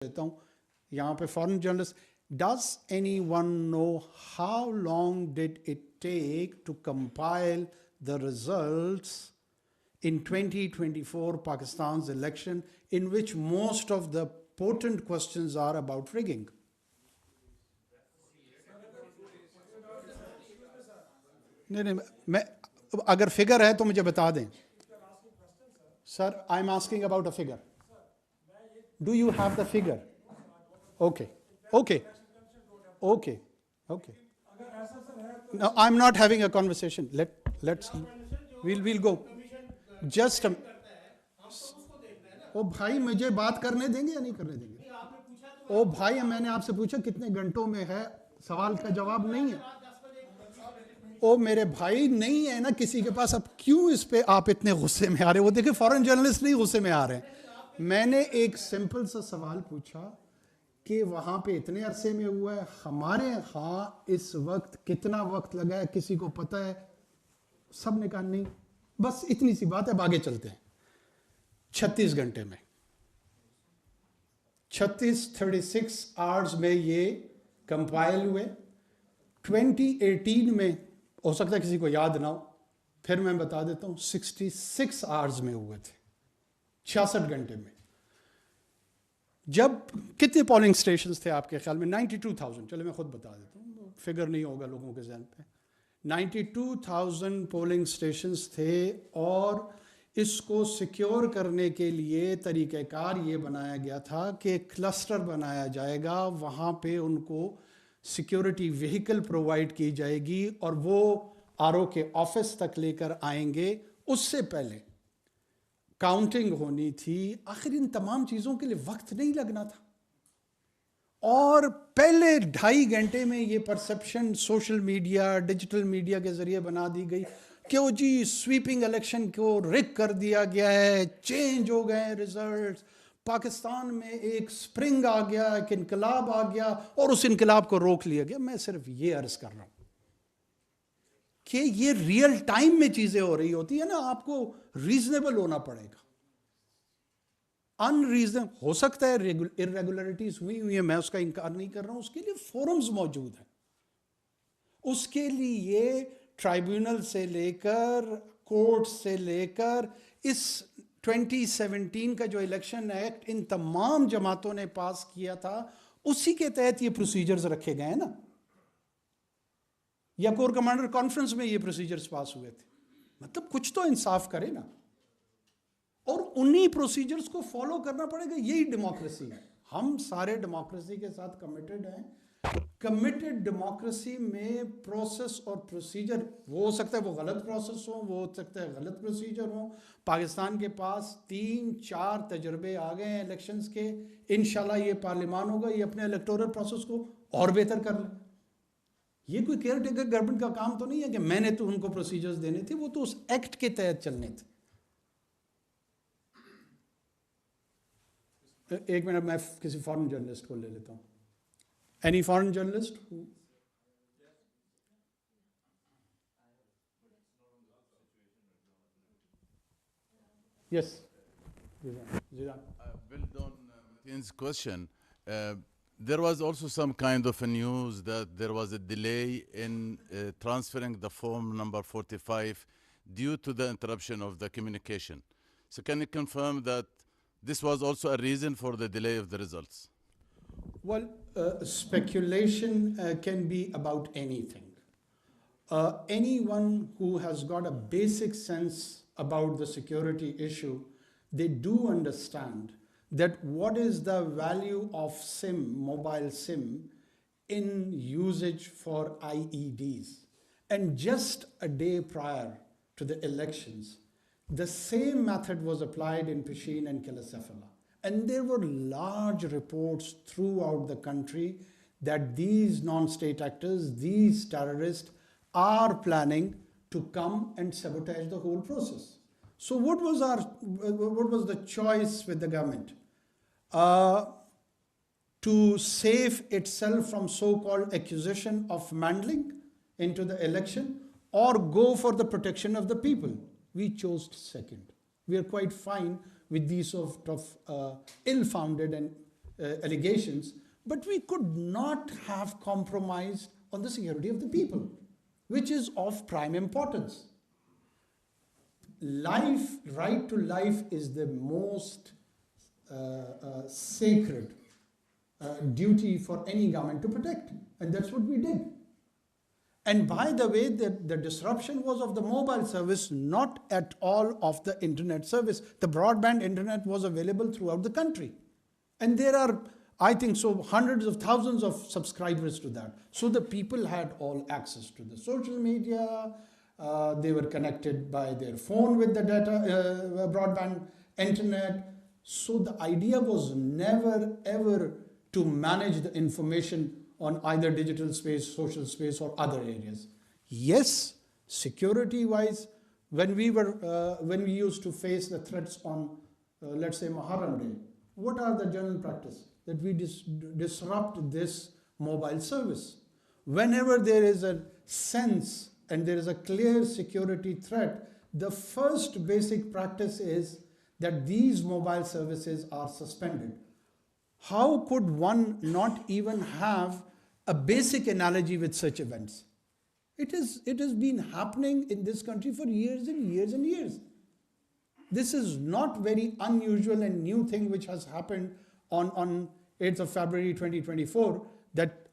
देता हूँ यहाँ पे foreign journalist. Does anyone know how long did it take to compile the results in 2024 Pakistan's election, in which most of the potent questions are about rigging? नहीं, मैं अगर figure है तो मुझे बता दें. Sir, I'm asking about a figure. Do you have the figure? Okay. No, I'm not having a conversation. Let's we'll go. Just a, ओ भाई मुझे बात करने देंगे या नहीं करने देंगे? ओ भाई मैंने आपसे पूछा कितने घंटों में है, सवाल का जवाब नहीं है. ओ मेरे भाई नहीं है ना किसी के पास. अब क्यों इस पे आप इतने गुस्से में आ रहे हो? वो देखिए फॉरेन जर्नलिस्ट नहीं गुस्से में आ रहे हैं. मैंने एक सिंपल सा सवाल पूछा कि वहाँ पे इतने अरसे में हुआ है, हमारे यहाँ इस वक्त कितना वक्त लगा है, किसी को पता है? सब ने कहा नहीं. बस इतनी सी बात है, अब आगे चलते हैं. 36 घंटे में 36 आवर्स में ये कंपाइल हुए. 2018 में हो सकता है किसी को याद ना हो, फिर मैं बता देता हूँ, 66 आवर्स में हुए थे, 66 घंटे में. जब कितने पोलिंग स्टेशंस थे आपके ख्याल में? 92,000. चलो मैं खुद बता देता हूँ, फिगर नहीं होगा लोगों के जहन पे. 92,000 पोलिंग स्टेशंस थे और इसको सिक्योर करने के लिए तरीक़ेकार ये बनाया गया था कि क्लस्टर बनाया जाएगा, वहाँ पे उनको सिक्योरिटी व्हीकल प्रोवाइड की जाएगी और वो आरओ के ऑफिस तक लेकर आएंगे. उससे पहले काउंटिंग होनी थी. आखिर इन तमाम चीज़ों के लिए वक्त नहीं लगना था. और पहले 2.5 घंटे में ये perception social media, digital media के ज़रिए बना दी गई कि वो जी स्वीपिंग इलेक्शन को रिग कर दिया गया है, चेंज हो गए रिजल्ट्स, पाकिस्तान में एक स्प्रिंग आ गया, एक इनकलाब आ गया और उस इनकलाब को रोक लिया गया. मैं सिर्फ ये अर्ज़ कर रहा हूँ कि ये रियल टाइम में चीज़ें हो रही होती है ना, आपको रीजनेबल होना पड़ेगा. अनरीजनेबल हो सकता है, इरेगुलरिटीज हुई है, मैं उसका इनकार नहीं कर रहा हूँ. उसके लिए फोरम्स मौजूद हैं. उसके लिए ट्राइब्यूनल से लेकर कोर्ट से लेकर इस 2017 का जो इलेक्शन एक्ट इन तमाम जमातों ने पास किया था, उसी के तहत ये प्रोसीजर्स रखे गए हैं ना, या कोर कमांडर कॉन्फ्रेंस में ये प्रोसीजर्स पास हुए थे. मतलब कुछ तो इंसाफ करे ना, और उन्हीं प्रोसीजर्स को फॉलो करना पड़ेगा. यही डेमोक्रेसी है. हम सारे डेमोक्रेसी के साथ कमिटेड हैं. कमिटेड डेमोक्रेसी में प्रोसेस और प्रोसीजर, वो हो सकता है वो गलत प्रोसेस हो, वो हो सकता है गलत प्रोसीजर हो. पाकिस्तान के पास 3-4 तजर्बे आ गए हैं इलेक्शंस के. इंशाल्लाह ये पार्लियामान होगा, ये अपने इलेक्टोरल प्रोसेस को और बेहतर कर ले. ये कोई केयर टेकर गवर्नमेंट का काम तो नहीं है कि मैंने तो उनको प्रोसीजर्स देने थे, वो तो उस एक्ट के तहत चलने थे. एक मिनट, मैं किसी फॉरेन जर्नलिस्ट को ले लेता हूँ. Any foreign journalist? Yes. Build on Martin's question. There was also some kind of a news that there was a delay in transferring the form number 45 due to the interruption of the communication. So can you confirm that this was also a reason for the delay of the results? Well, speculation can be about anything. Anyone who has got a basic sense about the security issue, they do understand that what is the value of SIM, mobile SIM, in usage for IEDs. And just a day prior to the elections, the same method was applied in Pishin and Kilasefala. And there were large reports throughout the country that these non-state actors, these terrorists, are planning to come and sabotage the whole process. So what was the choice with the government? To save itself from so-called accusation of meddling into the election, or go for the protection of the people. We chose second. We are quite fine with these sort of ill-founded and allegations, but we could not have compromised on the security of the people, which is of prime importance. Life, right to life, is the most sacred duty for any government to protect, and that's what we did. And by the way, the disruption was of the mobile service, not at all of the internet service. The broadband internet was available throughout the country. And there are, I think so, hundreds of thousands of subscribers to that. So the people had all access to the social media. They were connected by their phone with the data, broadband internet. So the idea was never, ever to manage the information on either digital space, social space, or other areas. Yes, security-wise, when we used to face the threats on, let's say, Muharram Day, what are the general practice? That we disrupt this mobile service. Whenever there is a sense and there is a clear security threat, the first basic practice is that these mobile services are suspended. How could one not even have a basic analogy with such events? It has been happening in this country for years and years and years. This is not very unusual and new thing which has happened on 8th of February 2024, that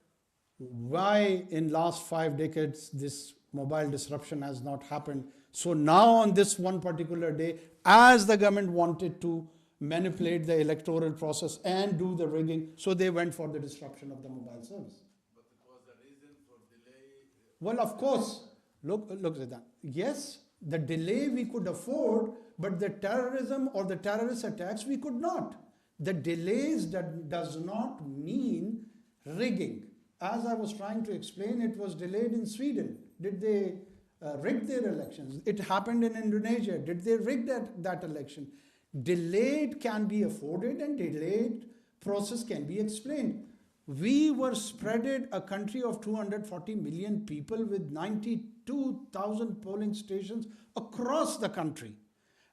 why in last 5 decades this mobile disruption has not happened. So now on this one particular day, as the government wanted to manipulate the electoral process and do the rigging, so they went for the disruption of the mobile service. But it was a reason for delay. Well, of course, look at that. Yes, the delay we could afford, but the terrorism or the terrorist attacks we could not. The delays that does not mean rigging. As I was trying to explain, it was delayed in Sweden. Did they rig their elections? It happened in Indonesia. Did they rig that election? Delayed can be afforded and delayed process can be explained. We were spreaded a country of 240 million people with 92,000 polling stations across the country.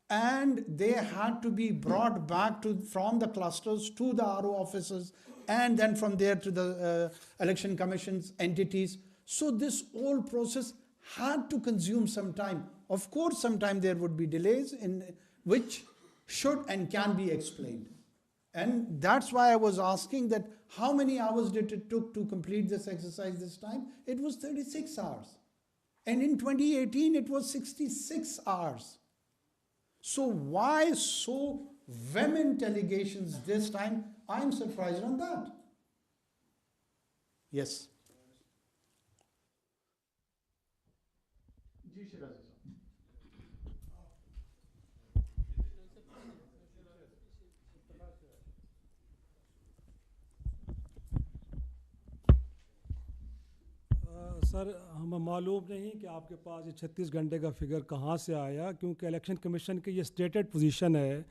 And they had to be brought back from the clusters to the RO offices and then from there to the election commission's entities. So this whole process had to consume some time. Of course, sometime there would be delays in which should and can be explained. And that's why I was asking that how many hours did it took to complete this exercise this time? It was 36 hours. And in 2018, it was 66 hours. So why so vehement allegations this time? I'm surprised on that. Yes. Sir हमें मालूम नहीं कि आपके पास ये 36 घंटे का figure कहाँ से आया, क्योंकि इलेक्शन कमीशन की ये स्टेटेड पोजीशन है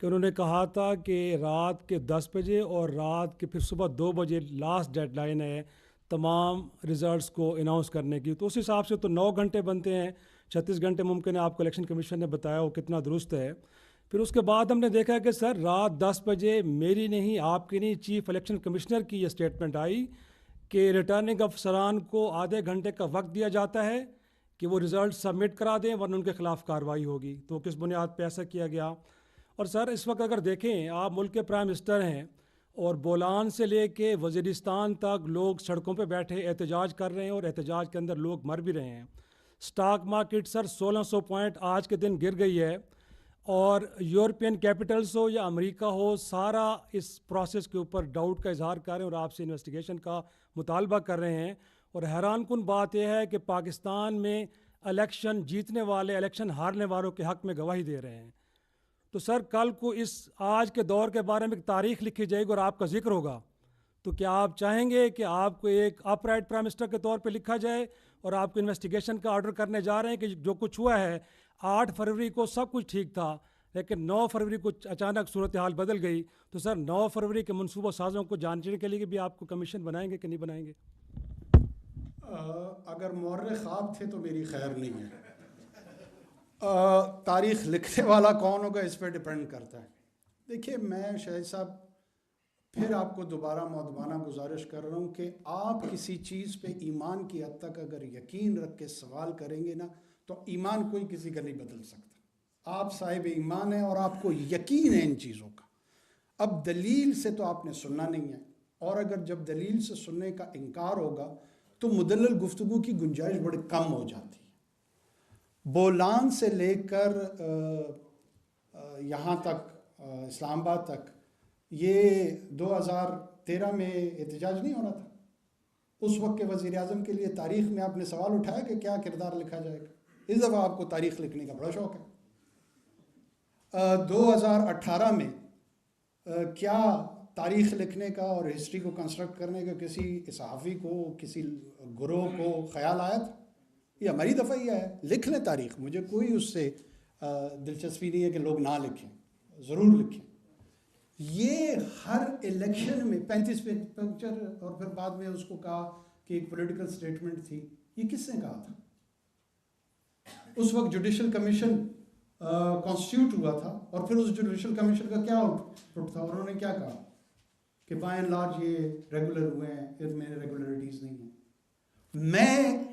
कि उन्होंने कहा था कि रात के 10 बजे और रात के फिर सुबह 2 बजे लास्ट डेडलाइन है तमाम रिज़ल्ट्स को अनाउंस करने की। तो उस हिसाब से तो 9 घंटे बनते हैं, 36 घंटे मुमकिन है आपको इलेक्शन कमीशन ने बताया वो कितना दुरुस्त है। फिर उसके बाद हमने देखा कि सर रात 10 बजे मेरी नहीं, आपकी नहीं, चीफ इलेक्शन कमिश्नर की ये स्टेटमेंट आई कि रिटर्निंग अफसरान को आधे घंटे का वक्त दिया जाता है कि वो रिज़ल्ट सबमिट करा दें वरना उनके ख़िलाफ़ कार्रवाई होगी। तो किस बुनियाद पे ऐसा किया गया? और सर इस वक्त अगर देखें आप मुल्क के प्राइम मिनिस्टर हैं और बोलान से लेके वज़ीरिस्तान तक लोग सड़कों पे बैठे एहतजाज कर रहे हैं और एहतजाज के अंदर लोग मर भी रहे हैं। स्टॉक मार्केट सर 1600 पॉइंट आज के दिन गिर गई है और यूरोपियन कैपिटल्स हो या अमेरिका हो सारा इस प्रोसेस के ऊपर डाउट का इजहार कर रहे हैं और आपसे इन्वेस्टिगेशन का मुतालबा कर रहे हैं। और हैरानकुन बात यह है कि पाकिस्तान में इलेक्शन जीतने वाले इलेक्शन हारने वालों के हक़ में गवाही दे रहे हैं। तो सर कल को इस आज के दौर के बारे में एक तारीख़ लिखी जाएगी और आपका जिक्र होगा, तो क्या आप चाहेंगे कि आपको एक अपराइट प्राइम मिनिस्टर के तौर पे लिखा जाए और आपको इन्वेस्टिगेशन का ऑर्डर करने जा रहे हैं कि जो कुछ हुआ है 8 फरवरी को सब कुछ ठीक था लेकिन 9 फरवरी को अचानक सूरत हाल बदल गई, तो सर 9 फरवरी के मनसूबा साजों को जानने के लिए भी आपको कमीशन बनाएंगे कि नहीं बनाएंगे? अगर मौर्र ख्वाब थे तो मेरी खैर नहीं है। तारीख़ लिखने वाला कौन होगा इस पर डिपेंड करता है। देखिए मैं शाहिद साहब फिर आपको दोबारा मौदबाना गुजारिश कर रहा हूँ कि आप किसी चीज़ पे ईमान की हद तक अगर यकीन रख के सवाल करेंगे ना, तो ईमान कोई किसी का नहीं बदल सकता। आप साहिब ईमान हैं और आपको यकीन है इन चीज़ों का। अब दलील से तो आपने सुनना नहीं है, और अगर जब दलील से सुनने का इनकार होगा तो मुदल्लल गुफ्तगू की गुंजाइश बड़ी कम हो जाती है। बोलान से लेकर यहाँ तक इस्लामाबाद तक ये 2013 में एहतजाज नहीं हो रहा था। उस वक्त के वज़ीर आज़म के लिए तारीख़ में आपने सवाल उठाया कि क्या किरदार लिखा जाएगा। इस दफ़ा आपको तारीख़ लिखने का बड़ा शौक़ है। 2018 में क्या तारीख़ लिखने का और हिस्ट्री को कंस्ट्रक्ट करने का किसी सहाफ़ी को, किसी गुरोह को ख़याल आया था? ये हमारी दफ़ा ही है, लिख लें तारीख़। मुझे कोई उससे दिलचस्पी नहीं है कि लोग ना लिखें, ज़रूर लिखें। ये हर इलेक्शन में 35 पिक्चर और फिर बाद में उसको कहा कि एक पॉलिटिकल स्टेटमेंट थी। ये किसने कहा था? उस वक्त जुडिशल कमीशन कॉन्स्टिट्यूट हुआ था और फिर उस जुडिशल कमीशन का क्या आउटपुट था? उन्होंने क्या कहा कि बाय एंड लार्ज ये रेगुलर हुए हैं, इनमें रेगुलरिटीज़ नहीं है। मैं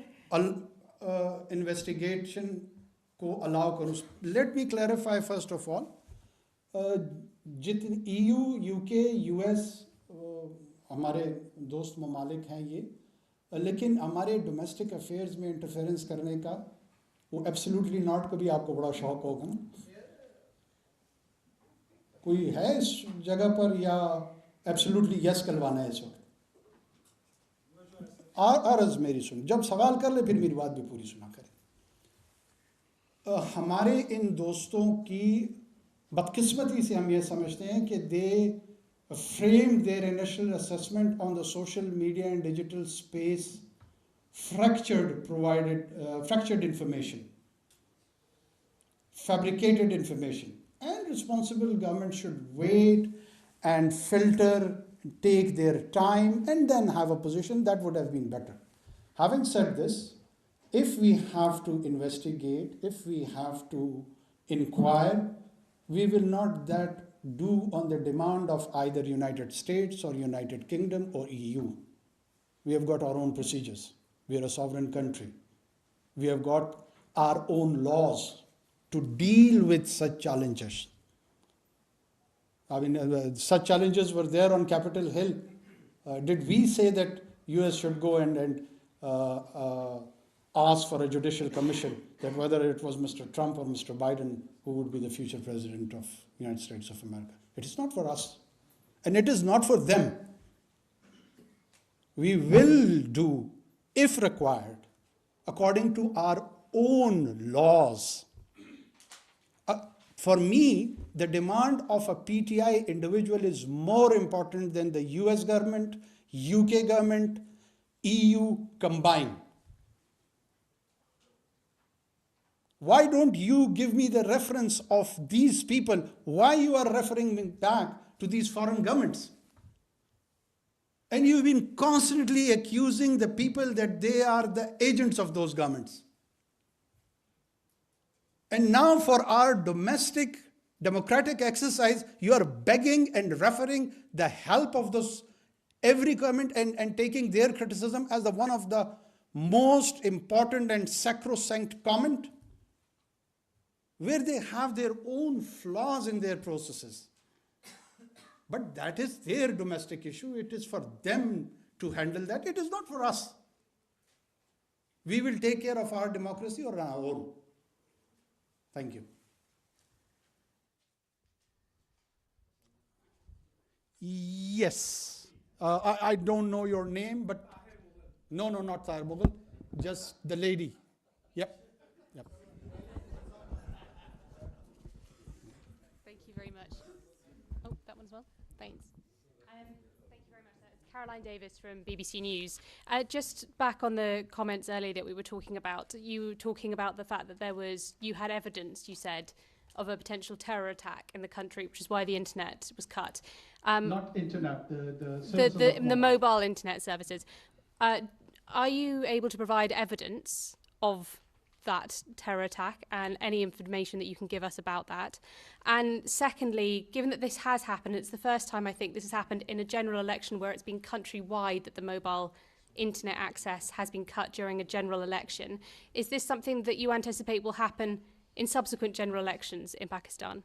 इन्वेस्टिगेशन को अलाउ करूँ। Let me clarify first of all, जितने EU, UK, US हमारे दोस्त ममालिक हैं ये, लेकिन हमारे डोमेस्टिक अफेयर्स में इंटरफेरेंस करने का वो एब्सोल्युटली नॉट। कभी आपको बड़ा शौक होगा ना, कोई है इस जगह पर, या एब्सोल्युटली यस करवाना है इस वक्त? अर्ज मेरी सुन, जब सवाल कर ले फिर मेरी बात भी पूरी सुना करें। हमारे इन दोस्तों की बदकिस्मती से हम ये समझते हैं कि they frame their initial assessment on the social media and digital space fractured information, fabricated information, and responsible government should wait and filter, take their time, and then have a position. That would have been better. Having said this, if we have to investigate, if we have to inquire, we will not that do on the demand of either United States or United Kingdom or EU. We have got our own procedures. We are a sovereign country. We have got our own laws to deal with such challenges. I mean, such challenges were there on Capitol Hill. Did we say that US should go and ask for a judicial commission, that whether it was Mr. Trump or Mr. Biden who would be the future president of the United States of America? It is not for us, and it is not for them. We will do, if required, according to our own laws. For me, the demand of a PTI individual is more important than the US government, UK government, EU combined. Why don't you give me the reference of these people? Why you are referring me back to these foreign governments? And you've been constantly accusing the people that they are the agents of those governments. And now for our domestic democratic exercise, you are begging and referring the help of those every government and taking their criticism as the one of the most important and sacrosanct comment, where they have their own flaws in their processes. But that is their domestic issue. It is for them to handle that. It is not for us. We will take care of our democracy on our own. Thank you. Yes. I don't know your name, but no, not Tahir Mughal. Just the lady. Yep. Thank you very much. Oh, that one as well. Thanks. Thank you very much. It's Caroline Davis from BBC News. Just back on the comments earlier that we were talking about, you were talking about the fact that you had evidence, you said, of a potential terror attack in the country, which is why the internet was cut. Not internet, the mobile internet services. Are you able to provide evidence of that terror attack and any information that you can give us about that? And secondly, given that this has happened, it's the first time I think this has happened in a general election where it's been countrywide that the mobile internet access has been cut during a general election. Is this something that you anticipate will happen in subsequent general elections in Pakistan?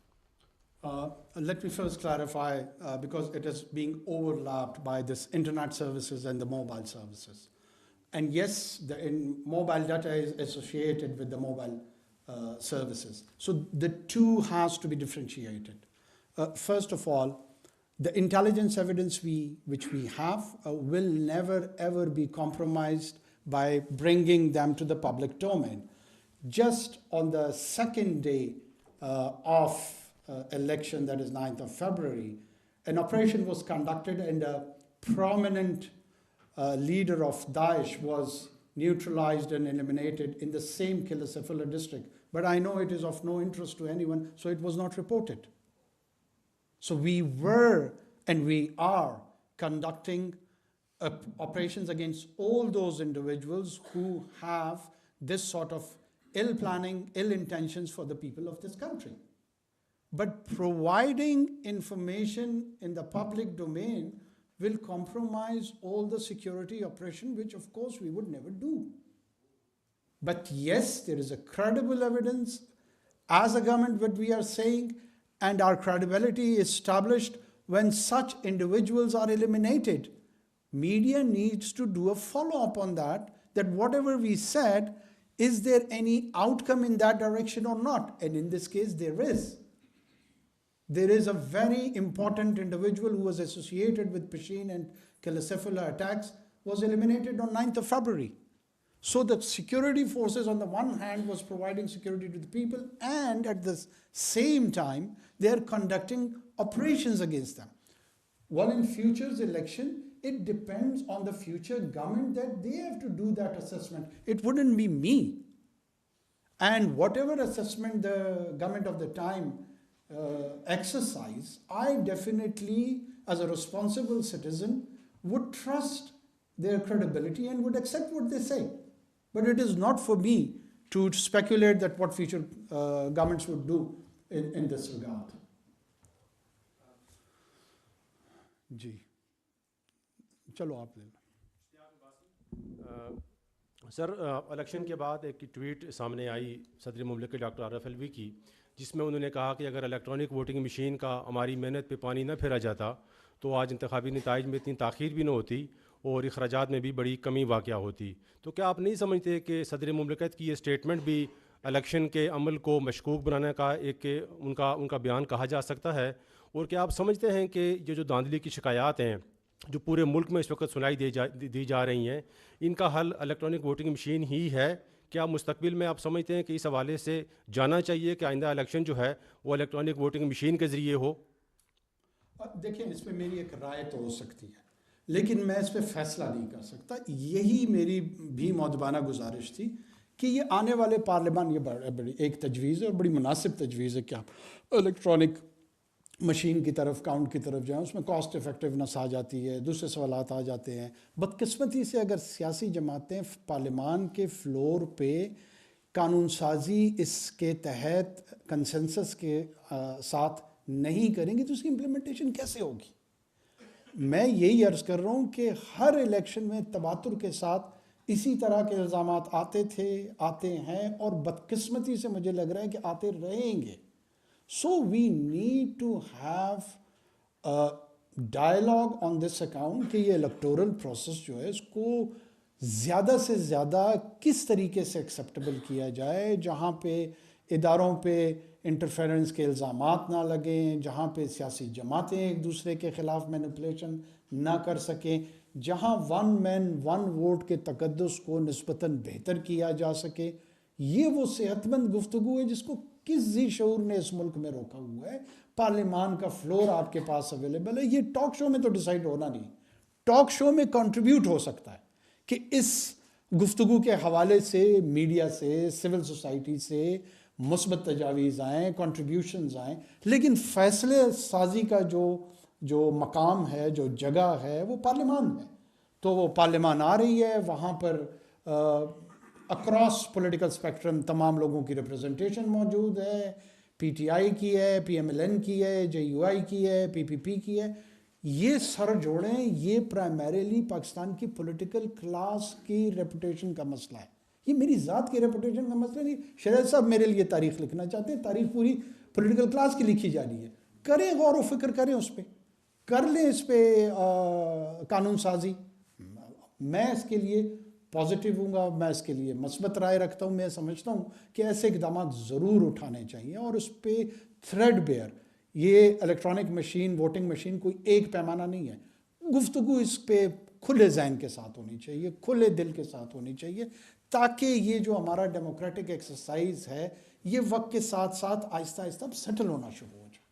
Let me first clarify, because it is being overlapped by this internet services and the mobile services. And yes, the mobile data is associated with the mobile services. So the two has to be differentiated. First of all, the intelligence evidence which we have will never ever be compromised by bringing them to the public domain. Just on the second day of election, that is 9th of February, an operation was conducted and a prominent leader of Daesh was neutralized and eliminated in the same Killasafullah district. But I know it is of no interest to anyone, so it was not reported. So we were and we are conducting operations against all those individuals who have this sort of ill planning, ill intentions for the people of this country. But providing information in the public domain will compromise all the security operation, which of course we would never do. But yes, there is a credible evidence as a government what we are saying, and our credibility is established when such individuals are eliminated. Media needs to do a follow-up on that whatever we said, is there any outcome in that direction or not? And in this case, there is. There is a very important individual who was associated with Pishin and Killasafullah attacks was eliminated on 9th of February. So the security forces on the one hand was providing security to the people, and at the same time they are conducting operations against them. Well, in future's election, it depends on the future government that they have to do that assessment. It wouldn't be me. And whatever assessment the government of the time exercise, I definitely, as a responsible citizen, would trust their credibility and would accept what they say. But it is not for me to speculate that what future governments would do in this regard. जी चलो आप ले लो sir election के बाद एक tweet सामने आई सदर मुमलिकत doctor Arif Alvi की, जिसमें उन्होंने कहा कि अगर इलेक्ट्रॉनिक वोटिंग मशीन का हमारी मेहनत पे पानी न फेरा जाता तो आज इंतखाबी नताइज में इतनी ताख़ीर भी न होती और अखराजात में भी बड़ी कमी वाक़या होती। तो क्या आप नहीं समझते कि सदर मुमलिकत की ये स्टेटमेंट भी इलेक्शन के अमल को मशकूक बनाने का एक उनका बयान कहा जा सकता है? और क्या आप समझते हैं कि ये जो धांधली की शिकायत हैं जो पूरे मुल्क में इस वक्त सुनाई दी जा रही हैं, इनका हल इलेक्ट्रॉनिक वोटिंग मशीन ही है? क्या मुस्तकबिल में आप समझते हैं कि इस हवाले से जाना चाहिए कि आइंदा इलेक्शन जो है वो इलेक्ट्रॉनिक वोटिंग मशीन के ज़रिए हो? देखिए, इस पर मेरी एक राय तो हो सकती है, लेकिन मैं इस पर फैसला नहीं कर सकता। यही मेरी भी मौदबाना गुजारिश थी कि ये आने वाले पार्लियामान, ये बड़ी एक तजवीज़ है और बड़ी मुनासिब तजवीज़ है कि आप इलेक्ट्रॉनिक मशीन की तरफ, काउंट की तरफ जाएँ। उसमें कॉस्ट इफ़ेक्टिवनेस आ जाती है, दूसरे सवालात आ जाते हैं। बदकिस्मती से अगर सियासी जमातें पार्लियामान के फ्लोर पे कानून साजी इसके तहत कंसेंसस के साथ नहीं करेंगी तो उसकी इम्प्लीमेंटेशन कैसे होगी? मैं यही अर्ज़ कर रहा हूँ कि हर इलेक्शन में तबातुर के साथ इसी तरह के इल्ज़ाम आते थे, आते हैं और बदकिस्मती से मुझे लग रहा है कि आते रहेंगे। So we need to have a dialogue on this account कि ये इलेक्टोरल प्रोसेस जो है इसको ज़्यादा से ज़्यादा किस तरीके से एक्सेप्टेबल किया जाए, जहाँ पे इदारों पे इंटरफेरेंस के इल्ज़ामात ना लगें, जहाँ पे सियासी जमातें एक दूसरे के ख़िलाफ़ मैनिपुलेशन ना कर सकें, जहाँ वन मैन वन वोट के तकद्दुस को निस्बतन बेहतर किया जा सके। ये वो सेहतमंद गुफ्तगू है जिसको किसी शऊर ने इस मुल्क में रोका हुआ है। पार्लियामान का फ्लोर आपके पास अवेलेबल है। ये टॉक शो में तो डिसाइड होना नहीं, टॉक शो में कंट्रीब्यूट हो सकता है कि इस गुफ्तगू के हवाले से मीडिया से, सिविल सोसाइटी से मुस्बत तजावीज़ आएँ, कंट्रीब्यूशंस आएँ, लेकिन फ़ैसले साजी का जो मकाम है, जो जगह है, वो पार्लियामान है। तो वो पार्लियामान आ रही है, वहाँ पर अक्रॉस पॉलिटिकल स्पेक्ट्रम तमाम लोगों की रिप्रेजेंटेशन मौजूद है, पीटीआई की है, पीएमएलएन की है, जेयूआई की है, पीपीपी की है। ये सर जोड़ें, ये प्राइमरीली पाकिस्तान की पॉलिटिकल क्लास की रेपुटेशन का मसला है। ये मेरी ज़ात की रेपुटेशन का मसला नहीं। शहजाद साहब मेरे लिए तारीख लिखना चाहते हैं, तारीख पूरी पॉलिटिकल क्लास की लिखी जा रही है। करें गौर व फिक्र करें उस पर, कर लें इस पर कानून साजी। मैं इसके लिए पॉजिटिव हूँगा, मैं इसके लिए मस्बत राय रखता हूँ। मैं समझता हूँ कि ऐसे इकदाम ज़रूर उठाने चाहिए और उस पर थ्रेड बेयर, ये इलेक्ट्रॉनिक मशीन, वोटिंग मशीन कोई एक पैमाना नहीं है। गुफ्तगू इस पर खुले जहन के साथ होनी चाहिए, खुले दिल के साथ होनी चाहिए, ताकि ये जो हमारा डेमोक्रेटिक एक्सरसाइज है ये वक्त के साथ साथ आहिस्ता आहिस्ता सेटल होना शुरू हो जाए।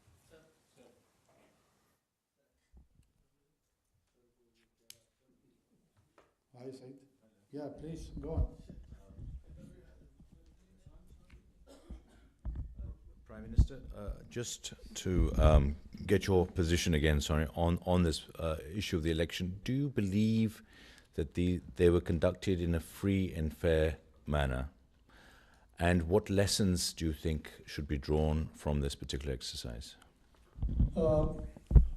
Hi, Said. Yeah, please go on. Prime Minister, just to get your position again, sorry, on this issue of the election, do you believe that they were conducted in a free and fair manner? And what lessons do you think should be drawn from this particular exercise?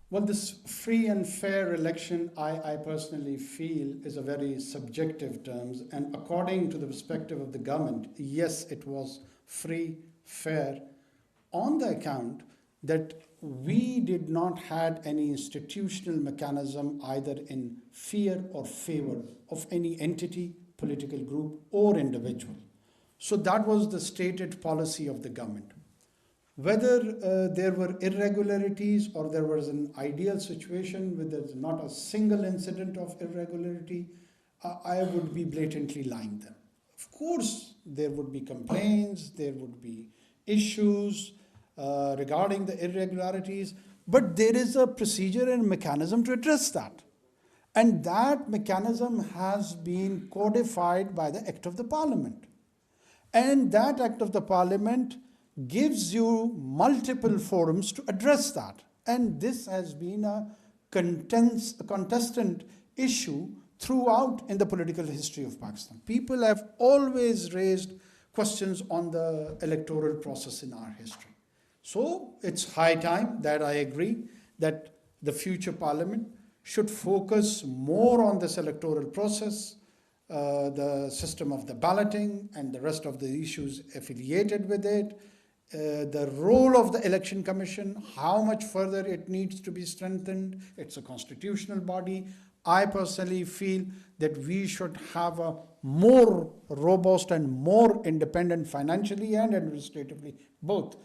Well, this free and fair election, I personally feel, is a very subjective term. And according to the perspective of the government, yes, it was free, fair, on the account that we did not have any institutional mechanism either in fear or favor of any entity, political group, or individual. So that was the stated policy of the government. Whether there were irregularities or there was an ideal situation where there's not a single incident of irregularity, I would be blatantly lying them. Of course, there would be complaints, there would be issues regarding the irregularities, but there is a procedure and mechanism to address that. And that mechanism has been codified by the Act of the Parliament. And that Act of the Parliament gives you multiple forums to address that. And this has been a contestant issue throughout in the political history of Pakistan. People have always raised questions on the electoral process in our history. So it's high time that I agree that the future parliament should focus more on this electoral process, the system of the balloting and the rest of the issues affiliated with it, the role of the election commission, how much further it needs to be strengthened. It's a constitutional body. I personally feel that we should have a more robust and more independent financially and administratively, both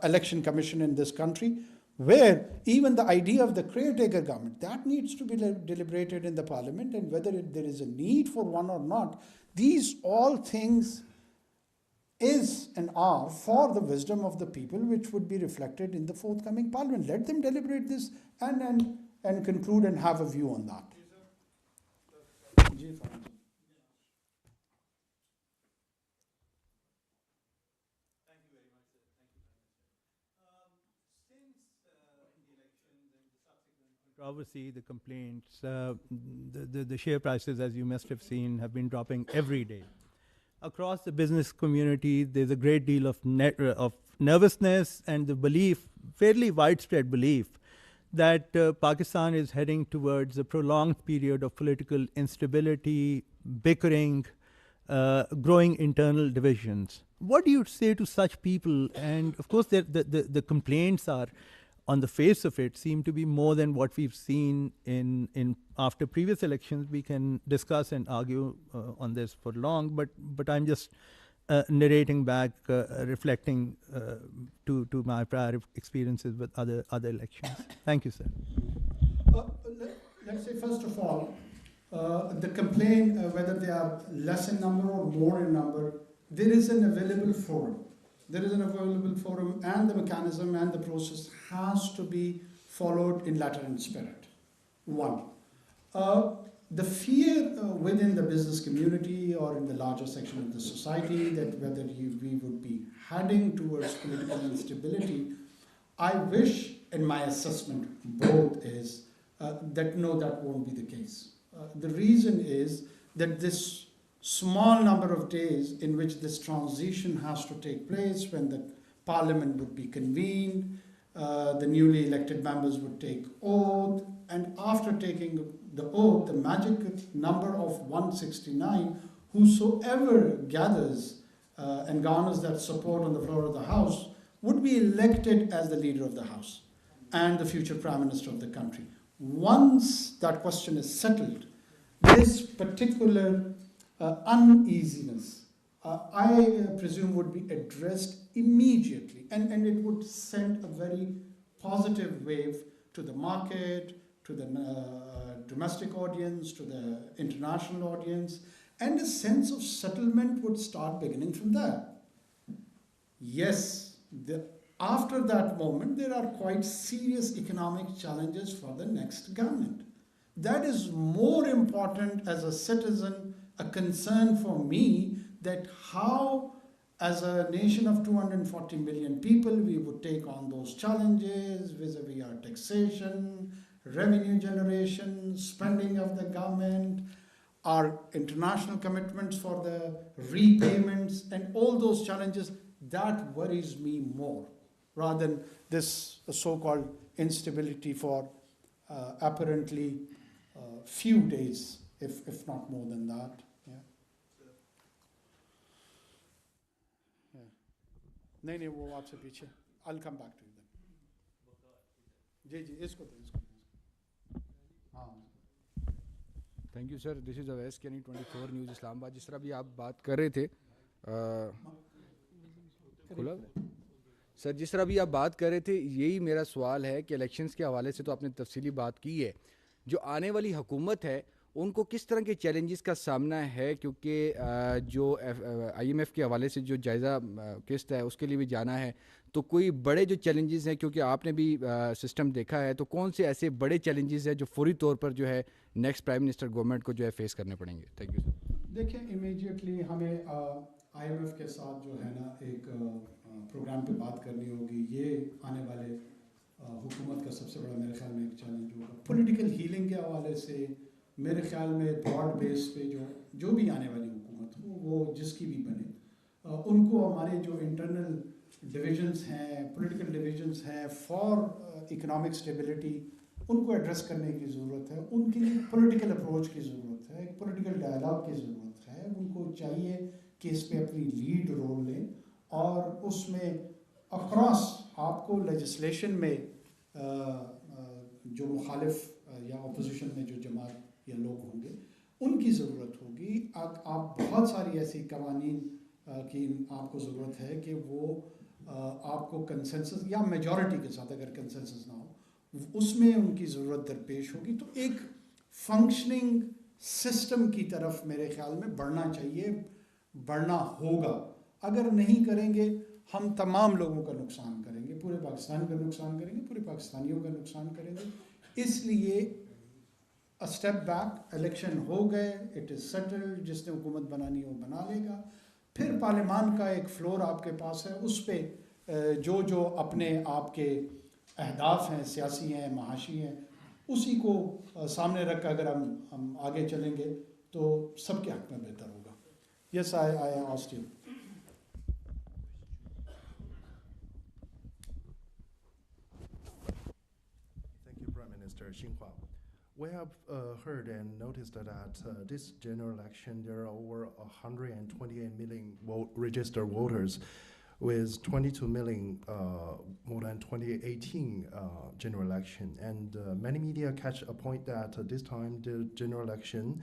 election commission in this country, where even the idea of the caretaker government, that needs to be deliberated in the parliament, and whether there is a need for one or not. These all things is and are for the wisdom of the people, which would be reflected in the forthcoming parliament. Let them deliberate this and conclude and have a view on that. Controversy, the complaints, the share prices, as you must have seen, have been dropping every day. Across the business community, there's a great deal of nervousness and the belief, fairly widespread belief, that Pakistan is heading towards a prolonged period of political instability, bickering, growing internal divisions. What do you say to such people? And of course, the complaints are, on the face of it, seem to be more than what we've seen in after previous elections. We can discuss and argue on this for long, but I'm just narrating back, reflecting to my prior experiences with other elections. Thank you, sir. Let's say, first of all, the complaint, whether they are less in number or more in number, there is an available forum. There is an available forum, and the mechanism and the process has to be followed in letter and spirit. One, the fear within the business community or in the larger section of the society that whether we would be heading towards political instability, I wish, in my assessment, both is that no, that won't be the case. The reason is that this small number of days in which this transition has to take place, when the parliament would be convened, the newly elected members would take oath, and after taking the oath, the magic number of 169, whosoever gathers and garners that support on the floor of the House would be elected as the leader of the House and the future Prime Minister of the country. Once that question is settled, this particular uneasiness, I presume, would be addressed immediately, and it would send a very positive wave to the market, to the domestic audience, to the international audience, and a sense of settlement would start beginning from there. Yes, after that moment, there are quite serious economic challenges for the next government. That is more important as a citizen, a concern for me, that how, as a nation of 240 million people, we would take on those challenges vis-a-vis our taxation, revenue generation, spending of the government, our international commitments for the repayments, and all those challenges. That worries me more, rather than this so-called instability for apparently few days, if not more than that. नहीं वो आपसे पीछे. I'll come back to you then. जी इसको हाँ. Thank you sir. This is Awais कैनी 24 news Islamabad. जिस तरह भी आप बात कर रहे थे खुला सर, जिस तरह भी आप बात कर रहे थे, यही मेरा सवाल है कि इलेक्शंस के हवाले से तो आपने तफसीली बात की है, जो आने वाली हुकूमत है उनको किस तरह के चैलेंजेस का सामना है, क्योंकि जो IMF के हवाले से जो जायज़ा किस्त है उसके लिए भी जाना है, तो कोई बड़े जो चैलेंजेस हैं, क्योंकि आपने भी सिस्टम देखा है, तो कौन से ऐसे बड़े चैलेंजेस हैं जो फौरी तौर पर जो है नेक्स्ट प्राइम मिनिस्टर गवर्नमेंट को जो है फेस करने पड़ेंगे? Thank you sir. देखिए, इमीडिएटली हमें IMF के साथ जो है ना एक प्रोग्राम पे बात करनी होगी. ये आने वाले हुकूमत का सबसे बड़ा मेरे ख्याल में एक चैलेंज होगा. पॉलिटिकल हीलिंग के हवाले से मेरे ख्याल में ब्रॉड बेस पे जो भी आने वाली हुकूमत हो, वो जिसकी भी बने, उनको हमारे जो इंटरनल डिविजन्स हैं, पॉलिटिकल डिविजन्स हैं फॉर इकोनॉमिक स्टेबिलिटी, उनको एड्रेस करने की ज़रूरत है. उनके लिए पॉलिटिकल अप्रोच की ज़रूरत है, एक पॉलिटिकल डायलॉग की ज़रूरत है. उनको चाहिए कि इस पे अपनी लीड रोल लें, और उसमें अक्रॉस आपको लेजिस्लेशन में जो मुखालिफ या अपोजिशन में जो जमात या लोग होंगे उनकी ज़रूरत होगी. आप बहुत सारी ऐसी कवानीन की आपको ज़रूरत है कि वो आपको कंसेंसस या मेजॉरिटी के साथ, अगर कंसेंसस ना हो, उसमें उनकी ज़रूरत दरपेश होगी. तो एक फंक्शनिंग सिस्टम की तरफ मेरे ख्याल में बढ़ना चाहिए, बढ़ना होगा. अगर नहीं करेंगे हम तमाम लोगों का नुकसान करेंगे, पूरे पाकिस्तान का नुकसान करेंगे, पूरे पाकिस्तानियों का नुकसान करेंगे. इसलिए अ स्टेप बैक, इलेक्शन हो गए, इट इज़ सेटल्ड, जिसने हुकूमत बनानी हो बना लेगा. फिर पार्लियामान का एक फ्लोर आपके पास है, उस पर जो अपने आपके अहदाफ हैं, सियासी हैं, महाशी हैं, उसी को सामने रख कर अगर हम आगे चलेंगे तो सबके हक़ में बेहतर होगा. Yes, I asked you. Thank you, Prime Minister Xinhua. We have heard and noticed that this general election, there are over 128 million registered voters, with 22 million more than 2018 general election. And many media catch a point that this time the general election,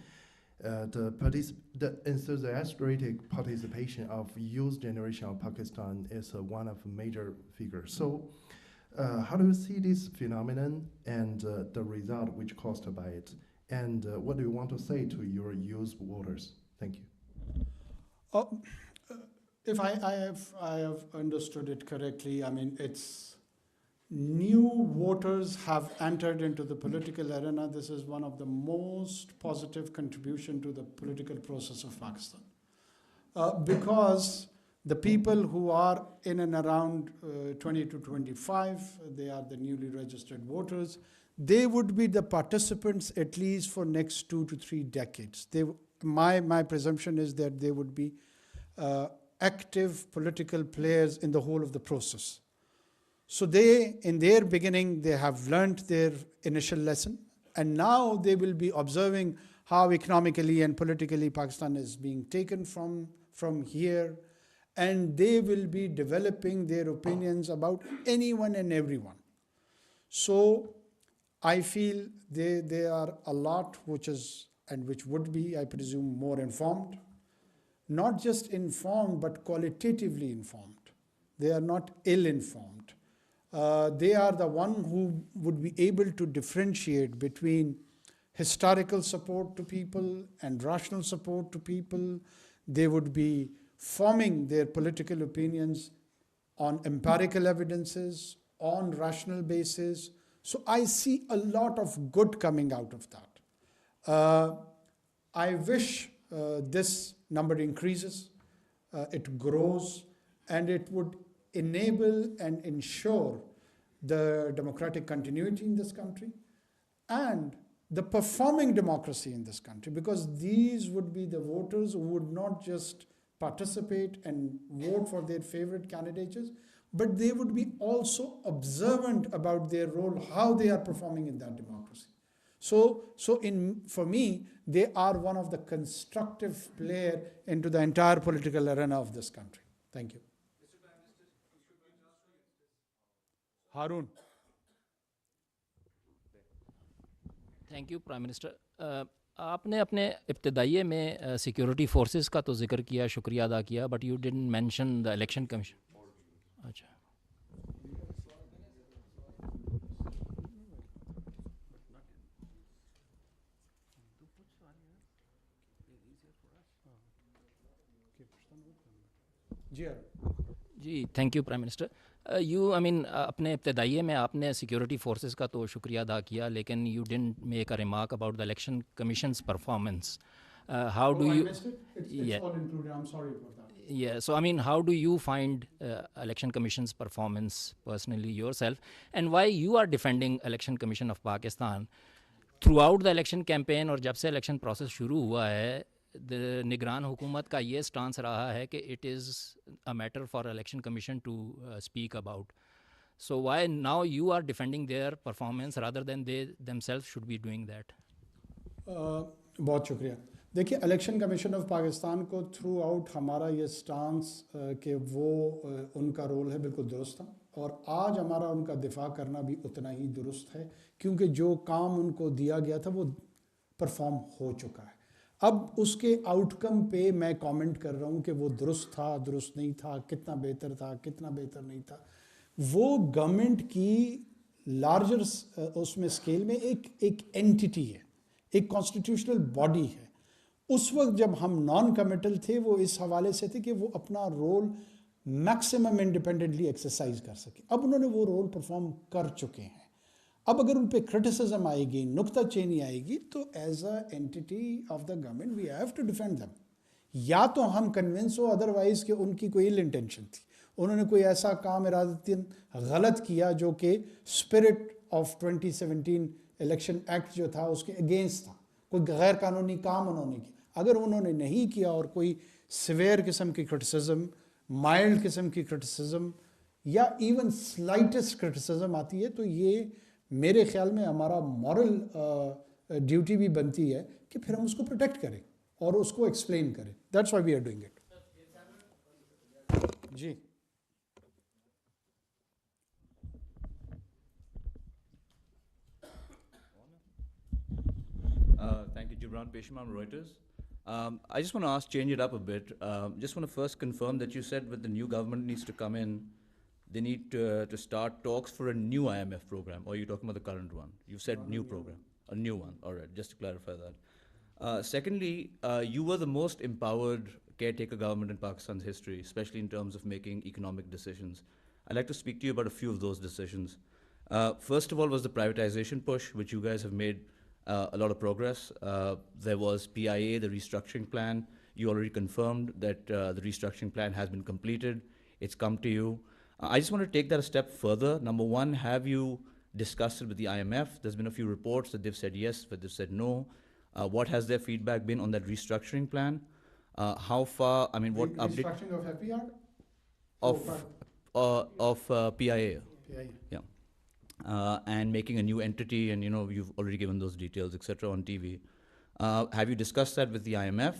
the enthusiastic participation of youth generation of Pakistan is one of the major figures. So how do you see this phenomenon and the result which caused by it? And what do you want to say to your youth voters? Thank you. If I have understood it correctly, I mean, it's new voters have entered into the political arena. This is one of the most positive contribution to the political process of Pakistan. Because the people who are in and around 20 to 25, they are the newly registered voters. They would be the participants at least for next 2 to 3 decades. my presumption is that they would be active political players in the whole of the process. So they, in their beginning, they have learnt their initial lesson, and now they will be observing how economically and politically Pakistan is being taken from here, and they will be developing their opinions about anyone and everyone. So I feel they are a lot which is, and which would be, I presume, more informed. Not just informed, but qualitatively informed. They are not ill-informed. They are the one who would be able to differentiate between historical support to people and rational support to people. They would be forming their political opinions on empirical evidences, on rational basis. So I see a lot of good coming out of that. I wish this number increases, it grows, and it would enable and ensure the democratic continuity in this country and the performing democracy in this country, because these would be the voters who would not just participate and vote for their favorite candidates, but they would be also observant about their role, how they are performing in that democracy. So for me, they are one of the constructive player into the entire political arena of this country. Thank you. Harun. Thank you prime minister आपने अपने इब्तदाइये में security forces का तो जिक्र किया, शुक्रिया अदा किया, but you didn't mention the election commission. अच्छा, जी thank you prime minister. You I mean अपने इब्तदाइये में आपने सिक्योरिटी फोर्सेस का तो शुक्रिया अदा किया, लेकिन you didn't make a remark about the election commissions performance. How do you? It's all included. I'm sorry about that. Yeah, so I mean, how do you find Election Commission's performance personally yourself, and why you are defending Election Commission of Pakistan throughout the election campaign? और जब से election process शुरू हुआ है, निगरान हुकूमत का ये स्टांस रहा है कि it is a matter for Election Commission to speak about. So why now you are defending their performance rather than they themselves should be doing that? बहुत शुक्रिया. देखिए, इलेक्शन कमीशन ऑफ पाकिस्तान को थ्रू आउट हमारा ये stance कि वो उनका role है बिल्कुल दुरुस्त था, और आज हमारा उनका दिफा करना भी उतना ही दुरुस्त है, क्योंकि जो काम उनको दिया गया था वो परफॉर्म हो चुका है. अब उसके आउटकम पे मैं कमेंट कर रहा हूँ कि वो दुरुस्त था, दुरुस्त नहीं था, कितना बेहतर था, कितना बेहतर नहीं था. वो गवर्नमेंट की लार्जर उसमें स्केल में एक एंटिटी है, एक कॉन्स्टिट्यूशनल बॉडी है. उस वक्त जब हम नॉन कमिटल थे, वो इस हवाले से थे कि वो अपना रोल मैक्सिमम इंडिपेंडेंटली एक्सरसाइज कर सके. अब उन्होंने वो रोल परफॉर्म कर चुके हैं. अब अगर उन पर क्रिटिसिज्म आएगी, नुक्ताचीनी आएगी, तो as a entity of the government we have to defend them. या तो हम कन्विंस हो अदरवाइज कि उनकी कोई इल इंटेंशन थी, उन्होंने कोई ऐसा काम इरादतन गलत किया जो कि स्पिरिट ऑफ 2017 इलेक्शन एक्ट जो था उसके अगेंस्ट था, कोई गैर कानूनी काम उन्होंने किया. अगर उन्होंने नहीं किया और कोई सिवियर किस्म की क्रिटिसिज्म, माइल्ड किस्म की क्रिटिसिज्म या इवन स्लाइटेस्ट क्रिटिसिज्म आती है, तो ये मेरे ख्याल में हमारा मॉरल ड्यूटी भी बनती है कि फिर हम उसको प्रोटेक्ट करें और उसको एक्सप्लेन करें. That's why we are doing it. जी Thank you, Imran Peshman, Reuters. I just want to ask, change it up a bit. Just want to first confirm that you said with the new government needs to come in, they need to start talks for a new IMF program, or are you talking about the current one? You've said new program, a new one. All right, just to clarify that. Secondly, you were the most empowered caretaker government in Pakistan's history, especially in terms of making economic decisions. I'd like to speak to you about a few of those decisions. First of all was the privatization push, which you guys have made a lot of progress. There was PIA, the restructuring plan. You already confirmed that the restructuring plan has been completed. It's come to you. I just want to take that a step further. Number one, have you discussed it with the IMF? There's been a few reports that they've said yes, but they've said no. What has their feedback been on that restructuring plan? How far, I mean, what update Restructuring of happy yard? of PIA? PIA. Yeah. And making a new entity, and you've already given those details, etc., on TV. Have you discussed that with the IMF?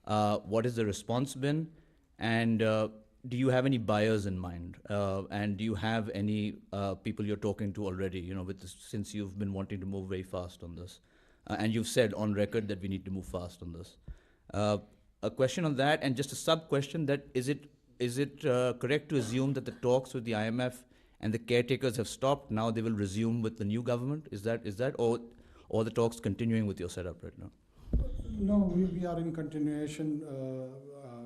What has the response been? And do you have any buyers in mind? And do you have any people you're talking to already, with this, since you've been wanting to move very fast on this? And you've said on record that we need to move fast on this. A question on that, and just a sub-question, that is it correct to assume that the talks with the IMF and the caretakers have stopped, now they will resume with the new government? Is that or the talks continuing with your setup right now? No, we are in continuation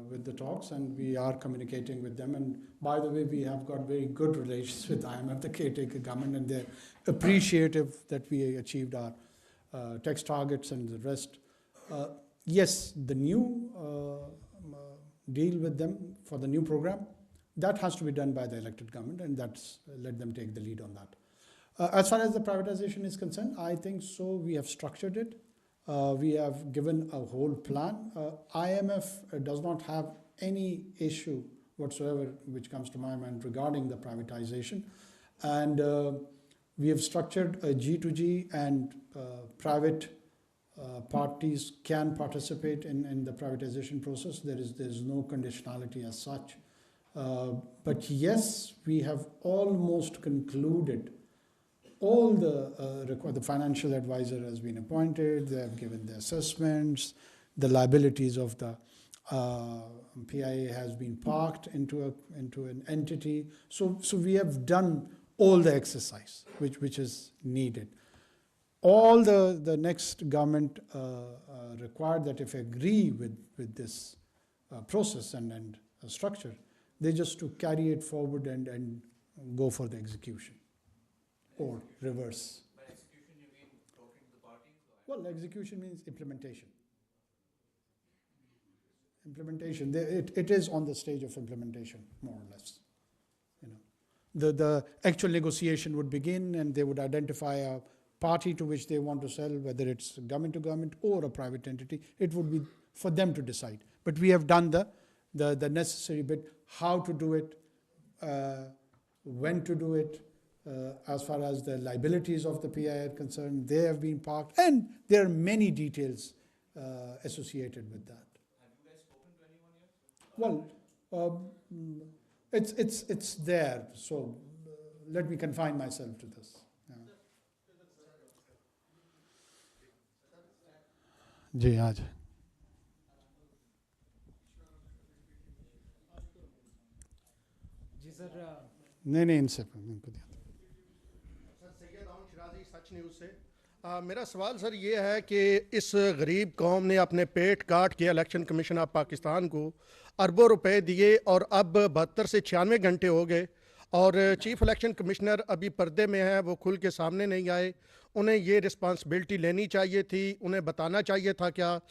with the talks, and we are communicating with them. And by the way, we have got very good relations with IMF, the caretaker government, and they're appreciative that we achieved our tax targets and the rest. Yes, the new deal with them for the new program, that has to be done by the elected government, and let them take the lead on that. As far as the privatization is concerned, I think so we have structured it. We have given a whole plan. IMF does not have any issue whatsoever which comes to my mind regarding the privatization. And we have structured a G2G, and private parties can participate in the privatization process. There is no conditionality as such. But yes, we have almost concluded. All the financial advisor has been appointed. They have given the assessments. The liabilities of the PIA has been parked into an entity. So we have done all the exercise which is needed. All the next government required that if agree with this process and structure, they just to carry it forward and go for the execution. Or reverse. By execution, you mean talking to the parties? Well, execution means implementation. Implementation. It is on the stage of implementation, more or less. The actual negotiation would begin, and they would identify a party to which they want to sell, whether it's government to government or a private entity. It would be for them to decide. But we have done the necessary bit, how to do it, when to do it. As far as the liabilities of the PI are concerned, they have been parked, and there are many details associated with that. Have you guys spoken to anyone yet? Well, it's there, so let me confine myself to this. जी आज जी sir नहीं इनसे इनको दिया सच news से मेरा सवाल sir ये है कि इस गरीब कौम ने अपने पेट काट के इलेक्शन कमीशन ऑफ पाकिस्तान को अरबों रुपए दिए, और अब 72 से 96 घंटे हो गए, और चीफ इलेक्शन कमिश्नर अभी पर्दे में है, वो खुल के सामने नहीं आए। उन्हें ये रिस्पांसिबिलिटी लेनी चाहिए थी, उन्हें बताना चाहिए था क्या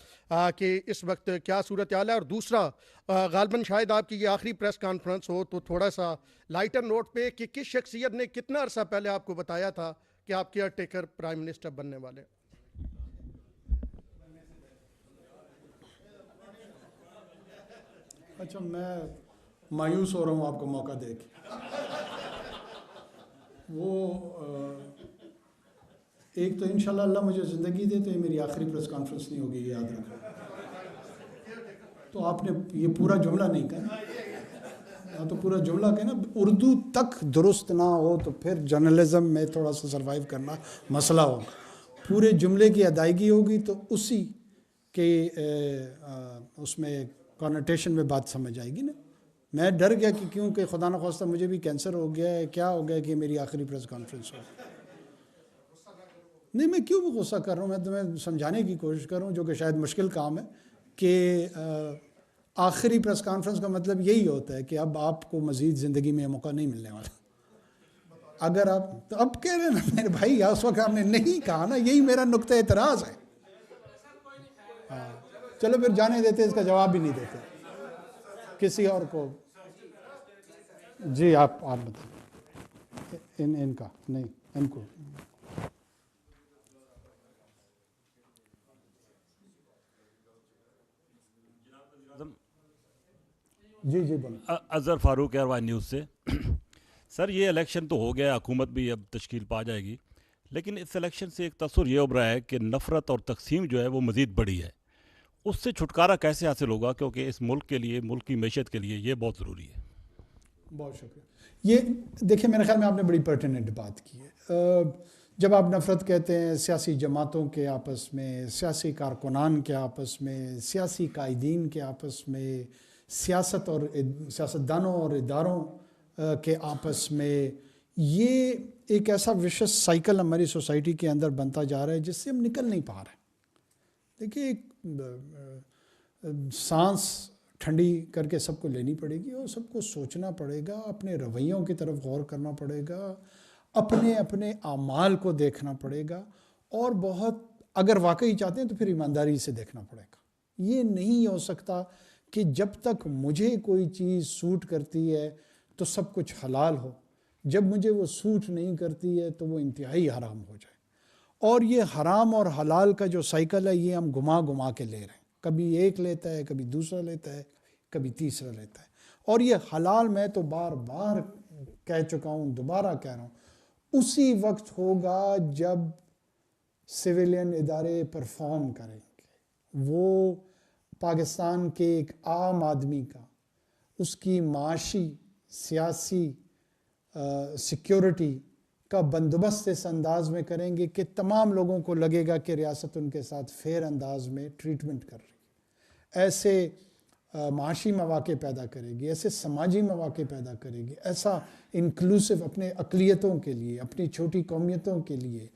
कि इस वक्त क्या सूरत हाल है। और दूसरा, गालबन शायद आपकी ये आखिरी प्रेस कॉन्फ्रेंस हो, तो थोड़ा सा लाइटर नोट पे कि किस शख्सियत ने कितना अरसा पहले आपको बताया था कि आप केयरटेकर प्राइम मिनिस्टर बनने वाले। अच्छा, मैं मायूस हो रहा हूँ आपको मौका दे के। वो एक तो इंशाल्लाह अल्लाह मुझे ज़िंदगी दे तो ये मेरी आखिरी प्रेस कॉन्फ्रेंस नहीं होगी, ये याद रखो। तो आपने ये पूरा जुमला नहीं कहा, या तो पूरा जुमला कहना, उर्दू तक दुरुस्त ना हो तो फिर जर्नलिज्म में थोड़ा सा सर्वाइव करना मसला होगा। पूरे जुमले की अदायगी होगी तो उसी के उसमें कॉनोटेशन में बात समझ आएगी ना। मैं डर गया कि क्योंकि खुदा न ख्वास्ता मुझे भी कैंसर हो गया है, क्या हो गया कि मेरी आखिरी प्रेस कॉन्फ्रेंस हो। नहीं, मैं क्यों गुस्सा कर रहा हूँ, मैं तुम्हें समझाने की कोशिश कर रहा हूँ, जो कि शायद मुश्किल काम है कि आखिरी प्रेस कॉन्फ्रेंस का मतलब यही होता है कि अब आपको मज़ीद ज़िंदगी में मौका नहीं मिलने वाला। अगर आप तो अब कह रहे हैं ना मेरे भाई, उस वक्त आपने नहीं कहा ना, यही मेरा नुक्ता एतराज़ है। हाँ, चलो फिर जाने देते, इसका जवाब भी नहीं देते किसी और को। जी आप बताइए इनका नहीं, इनको جی جی بولیں. اظہر فاروق ایئر نیوز سے. سر یہ الیکشن تو ہو گیا, حکومت بھی اب تشکیل پا جائے گی, لیکن اس الیکشن سے ایک تصور یہ ابھرا ہے کہ نفرت اور تقسیم جو ہے وہ مزید بڑھی ہے. اس سے چھٹکارا کیسے حاصل ہوگا, کیونکہ اس ملک کے لیے, ملک کی معیشت کے لیے یہ بہت ضروری ہے. بہت شکریہ. یہ دیکھیں میرے خیال میں آپ نے بڑی پرٹیننٹ بات کی ہے. جب آپ نفرت کہتے ہیں سیاسی جماعتوں کے آپس میں, سیاسی کارکنان کے آپس میں, سیاسی قائدین کے آپس میں, سیاست اور سیاستدانوں اور اداروں کے آپس میں, یہ ایک ایسا وشس سائیکل ہماری سوسائٹی کے اندر بنتا جا رہا ہے جس سے ہم نکل نہیں پا رہے. دیکھیے ایک سانس ٹھنڈی کر کے سب کو لینی پڑے گی اور سب کو سوچنا پڑے گا, اپنے رویوں کی طرف غور کرنا پڑے گا, اپنے اعمال کو دیکھنا پڑے گا, اور بہت اگر واقعی چاہتے ہیں تو پھر ایمانداری سے دیکھنا پڑے گا. یہ نہیں ہو سکتا کہ جب تک مجھے کوئی چیز سوٹ کرتی ہے تو سب کچھ حلال ہو, جب مجھے وہ سوٹ نہیں کرتی ہے تو وہ انتہائی حرام ہو جائے. اور یہ حرام اور حلال کا جو سائیکل ہے یہ ہم گھما کے لے رہے ہیں. کبھی ایک لیتا ہے, کبھی دوسرا لیتا ہے, کبھی تیسرا لیتا ہے. اور یہ حلال میں تو بار بار کہہ چکا ہوں, دوبارہ کہہ رہا ہوں, اسی وقت ہوگا جب سویلین ادارے پرفارم کریں گے. وہ پاکستان کے ایک عام آدمی کا, اس کی معاشی, سیاسی, سیکیورٹی کا بندوبست اس انداز میں کریں گے کہ تمام لوگوں کو لگے گا کہ ریاست ان کے ساتھ فیئر انداز میں ٹریٹمنٹ کر رہی ہے. ایسے معاشی مواقع پیدا کرے گی, ایسے سماجی مواقع پیدا کرے گی, ایسا انکلوسیو اپنے اقلیتوں کے لیے, اپنی چھوٹی قومیتوں کے لیے,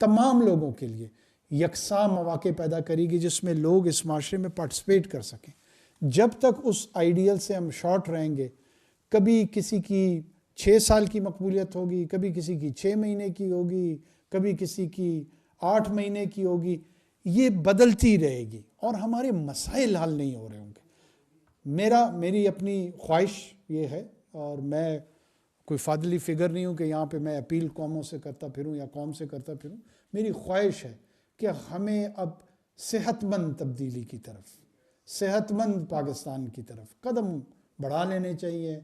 تمام لوگوں کے لیے یکساں مواقع پیدا کرے گی جس میں لوگ اس معاشرے میں پارٹیسپیٹ کر سکیں. جب تک اس آئیڈیل سے ہم شارٹ رہیں گے, کبھی کسی کی 6 سال کی مقبولیت ہوگی, کبھی کسی کی 6 مہینے کی ہوگی, کبھی کسی کی 8 مہینے کی ہوگی, یہ بدلتی رہے گی اور ہمارے مسائل حل نہیں ہو رہے ہوں گے. میری اپنی خواہش یہ ہے, اور میں کوئی فاضلی فگر نہیں ہوں کہ یہاں پہ میں اپیل قوموں سے کرتا پھروں یا قوم سے کرتا پھروں. میری خواہش ہے کہ ہمیں اب صحت مند تبدیلی کی طرف, صحت مند پاکستان کی طرف قدم بڑھا لینے چاہیے.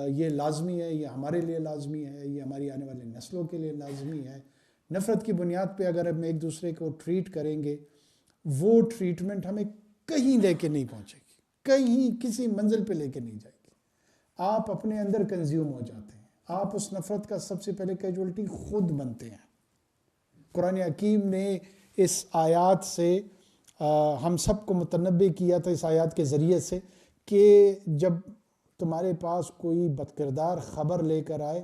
یہ لازمی ہے, یہ ہمارے لیے لازمی ہے, یہ ہماری آنے والی نسلوں کے لیے لازمی ہے. نفرت کی بنیاد پہ اگر ہم ایک دوسرے کو ٹریٹ کریں گے, وہ ٹریٹمنٹ ہمیں کہیں لے کے نہیں پہنچے گی, کہیں کسی منزل پہ لے کے نہیں جائے گی. آپ اپنے اندر کنزیوم ہو جاتے ہیں, آپ اس نفرت کا سب سے پہلے کیجوالٹی خود بنتے ہیں. قرآن حکیم نے اس آیات سے ہم سب کو متنبع کیا تھا, اس آیات کے ذریعے سے, کہ جب تمہارے پاس کوئی بدکردار خبر لے کر آئے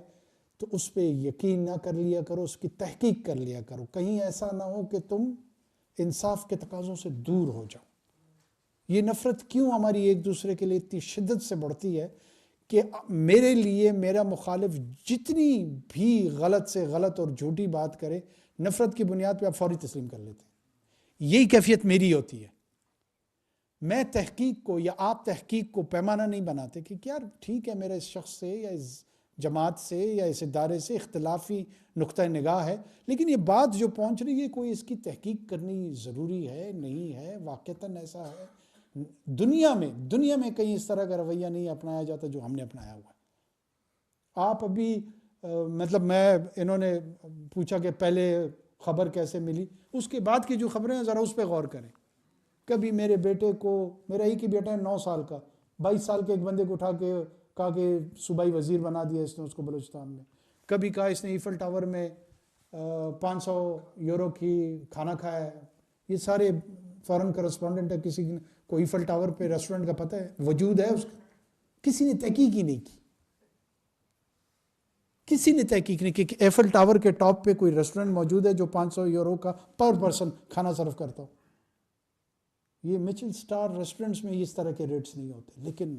تو اس پہ یقین نہ کر لیا کرو, اس کی تحقیق کر لیا کرو. کہیں ایسا نہ ہو کہ تم انصاف کے تقاضوں سے دور ہو جاؤ. یہ نفرت کیوں ہماری ایک دوسرے کے لیے اتنی شدت سے بڑھتی ہے کہ میرے لیے میرا مخالف جتنی بھی غلط سے غلط اور جھوٹی بات کرے, نفرت کی بنیاد پہ آپ فوری تسلیم کر لیتے ہیں. یہی کیفیت میری ہوتی ہے. میں تحقیق کو یا آپ تحقیق کو پیمانہ نہیں بناتے کہ یار ٹھیک ہے میرا اس شخص سے یا اس جماعت سے یا اس ادارے سے اختلافی نقطہ نگاہ ہے, لیکن یہ بات جو پہنچ رہی ہے کوئی اس کی تحقیق کرنی ضروری ہے, نہیں ہے, واقعتاً ایسا ہے. دنیا میں کہیں اس طرح کا رویہ نہیں اپنایا جاتا جو ہم نے اپنایا ہوا ہے. آپ ابھی انہوں نے پوچھا کہ پہلے خبر کیسے ملی, اس کے بعد کی جو خبریں ہیں ذرا اس پہ غور کریں. کبھی میرے بیٹے کو, میرا ایک ہی بیٹا ہے 9 سال کا, 22 سال کے ایک بندے کو اٹھا کے کہا کہ صوبائی وزیر بنا دیا اس نے اس کو بلوچستان میں. کبھی کہا اس نے ایفل ٹاور میں 500 یورو کی کھانا کھایا ہے. یہ سارے فارن کرسپونڈنٹ ہے, کسی کو ایفل ٹاور پہ ریسٹورنٹ کا پتہ ہے, وجود ہے اس کا, کسی نے تحقیق ہی نہیں کی. کسی نے تحقیق نہیں کی کہ ایفل ٹاور کے ٹاپ پہ کوئی ریسٹورنٹ موجود ہے جو 500 یورو کا پر پرسن کھانا سرو کرتا ہو. یہ مچل سٹار ریسٹورنٹس میں اس طرح کے ریٹس نہیں ہوتے, لیکن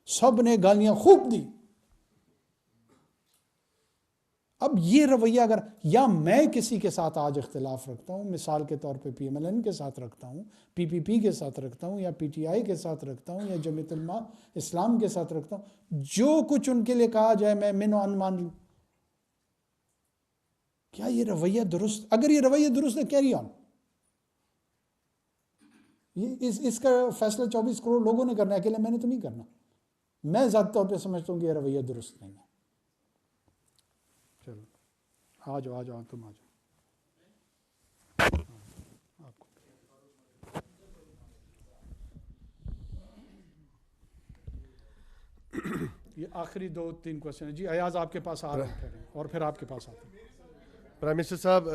سب نے گالیاں خوب دی. اب یہ رویہ اگر, یا میں کسی کے ساتھ آج اختلاف رکھتا ہوں, مثال کے طور پہ پی ایم ایل این کے ساتھ رکھتا ہوں, پی پی پی کے ساتھ رکھتا ہوں, یا پی ٹی آئی کے ساتھ رکھتا ہوں, یا جمعیت علماء اسلام کے ساتھ رکھتا ہوں, جو کچھ ان کے لیے کہا جائے میں من و ان مان لوں. کیا یہ رویہ درست؟ اگر یہ رویہ درست ہے, کیری آن. اس کا فیصلہ 24 کروڑ لوگوں نے کرنا ہے, اکیلے میں نے تو نہیں کرنا. میں ذاتی طور پہ سمجھتا ہوں کہ یہ رویہ درست نہیں ہے. چلو آ جاؤ تم آ جاؤ. یہ آخری 2-3 کوشچن ہیں. جی ایاز آپ کے پاس آ رہے ہیں اور پھر آپ کے پاس آتے ہیں. پرائم منسٹر صاحب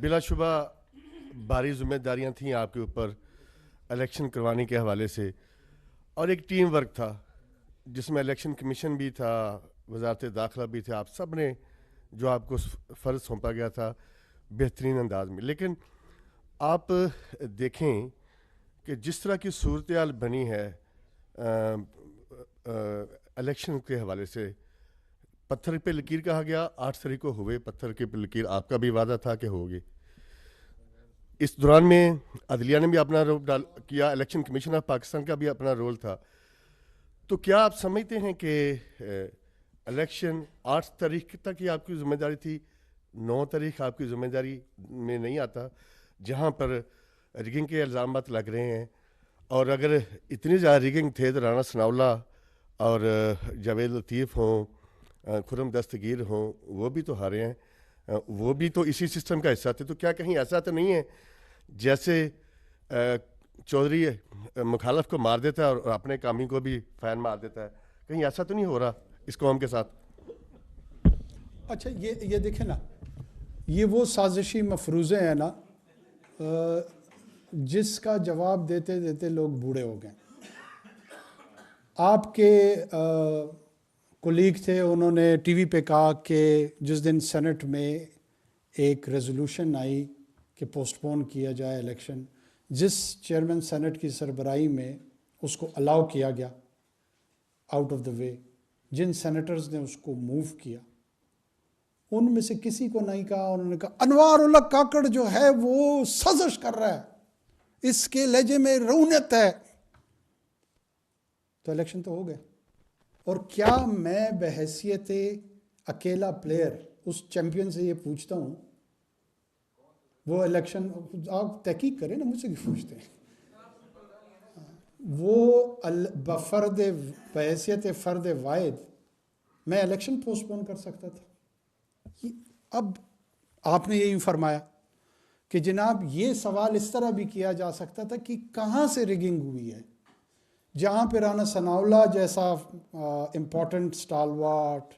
بلا شبہ بھاری ذمہ داریاں تھیں آپ کے اوپر الیکشن کروانے کے حوالے سے, اور ایک ٹیم ورک تھا جس میں الیکشن کمیشن بھی تھا, وزارت داخلہ بھی تھا, آپ سب نے جو آپ کو فرض سونپا گیا تھا بہترین انداز میں. لیکن آپ دیکھیں کہ جس طرح کی صورتحال بنی ہے الیکشن کے حوالے سے, پتھر پہ لکیر کہا گیا, 8 تاریخ کو ہوئے پتھر کے پہ لکیر, آپ کا بھی وعدہ تھا کہ ہوگی. اس دوران میں عدلیہ نے بھی اپنا رول کیا, الیکشن کمیشن آف پاکستان کا بھی اپنا رول تھا. تو کیا آپ سمجھتے ہیں کہ الیکشن 8 تاریخ تک ہی آپ کی ذمہ داری تھی, 9 تاریخ آپ کی ذمہ داری میں نہیں آتا, جہاں پر ریگنگ کے الزامات لگ رہے ہیں؟ اور اگر اتنی زیادہ ریگنگ تھے تو رانا ثناءاللہ اور جاوید لطیف ہوں, خرم دستگیر ہوں, وہ بھی تو ہارے ہیں, وہ بھی تو اسی سسٹم کا حصہ تھے. تو کیا کہیں ایسا تو نہیں ہے جیسے چودھری مخالف کو مار دیتا ہے اور اپنے کامی کو بھی فین مار دیتا ہے, کہیں ایسا تو نہیں ہو رہا اس قوم کے ساتھ؟ اچھا یہ دیکھیں نا, یہ وہ سازشی مفروضے ہیں نا جس کا جواب دیتے دیتے لوگ بوڑھے ہو گئے. آپ کے کولیگ تھے, انہوں نے ٹی وی پہ کہا کہ جس دن سینٹ میں ایک ریزولوشن آئی کہ پوسٹ پون کیا جائے الیکشن, جس چیئرمین سینٹ کی سربراہی میں اس کو الاؤ کیا گیا آؤٹ آف دا وے, جن سینیٹرز نے اس کو موو کیا, ان میں سے کسی کو نہیں کہا, انہوں نے کہا انوار اللہ کاکڑ جو ہے وہ سازش کر رہا ہے, اس کے لہجے میں رونت ہے. تو الیکشن تو ہو گیا. اور کیا میں بحیثیت اکیلا پلیئر اس چیمپئن سے یہ پوچھتا ہوں, وہ الیکشن آپ تحقیق کریں نا, مجھ سے کیوں پوچھتے ہیں, وہ بحیثیت فرد واحد میں الیکشن پوسٹ پون کر سکتا تھا. اب آپ نے یہی فرمایا کہ جناب یہ سوال اس طرح بھی کیا جا سکتا تھا کہ کہاں سے ریگنگ ہوئی ہے, جہاں پہ رانا ثناءاللہ جیسا امپورٹنٹ سٹالواٹ,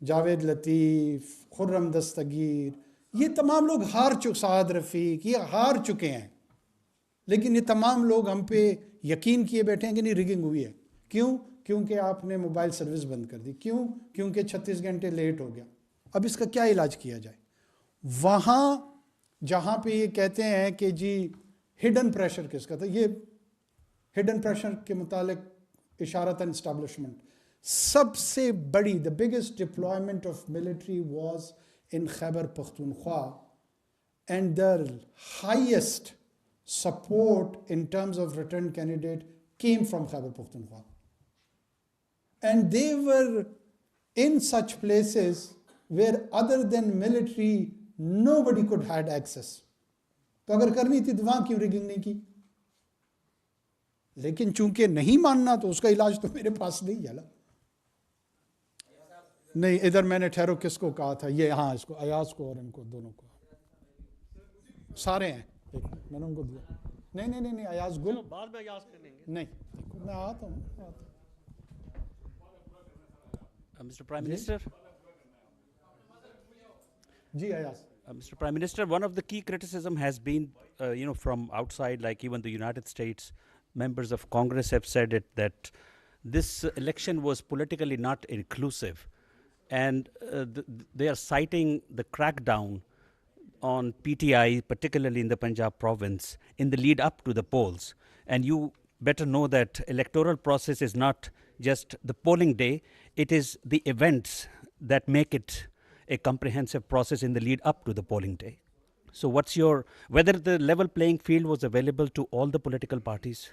جاوید لطیف, خرم دستگیر, یہ تمام لوگ سعد رفیق, یہ ہار چکے ہیں, لیکن یہ تمام لوگ ہم پہ یقین کیے بیٹھے ہیں کہ نہیں ریگنگ ہوئی ہے. کیوں؟ کیونکہ آپ نے موبائل سروس بند کر دی. کیوں؟ کیونکہ 36 گھنٹے لیٹ ہو گیا. اب اس کا کیا علاج کیا جائے؟ وہاں جہاں پہ یہ کہتے ہیں کہ جی ہڈن پریشر کس کا تھا, یہ ہڈن پریشر کے متعلق اشارتاً اسٹیبلشمنٹ سب سے بڑی the biggest deployment of military was in Khyber Pakhtunkhwa, and the highest support in terms of return candidate came from Khyber Pakhtunkhwa, and they were in such places where other than military nobody could had access. تو اگر کرنی تھی تو وہاں کیوں rigging نہیں کی؟ لیکن چونکہ نہیں ماننا تو اس کا علاج تو میرے پاس نہیں ہے. نہیں ادھر میں نے ٹھہرو کس کو کہا تھا, یہ ہاں اس کو ایاز کو اور ان کو دونوں کو, سارے ہیں میں نے ان کو دیا. نہیں ایاز گل بعد میں ایاز کر لیں گے. نہیں میں آتا ہوں. Mr. Prime Minister. G Ayaz. Mr. Prime Minister, one of the key criticism has been, from outside, like even the United States, members of Congress have said it, that this election was politically not inclusive. And they are citing the crackdown on PTI, particularly in the Punjab province, in the lead up to the polls. And you better know that electoral process is not just the polling day, it is the events that make it a comprehensive process in the lead up to the polling day. So what's whether the level playing field was available to all the political parties?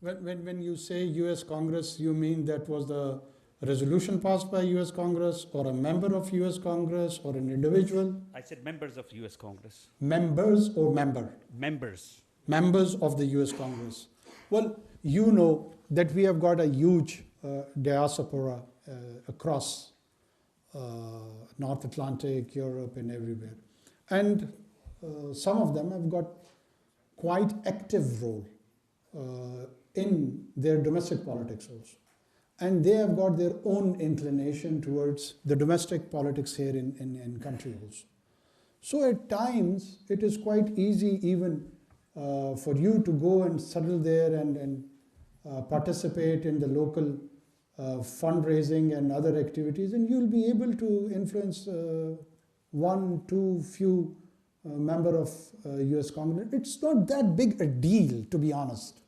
When you say US Congress, you mean that was the resolution passed by US Congress or a member of US Congress or an individual? I said members of US Congress. Members or member? Members. Members of the US Congress. Well, you know that we have got a huge diaspora across North Atlantic, Europe, and everywhere. And some of them have got quite active role in their domestic politics also. And they have got their own inclination towards the domestic politics here in country also. So at times, it is quite easy even for you to go and settle there and participate in the local fundraising and other activities, and you'll be able to influence one, two, few member of US Congress. It's not that big a deal, to be honest.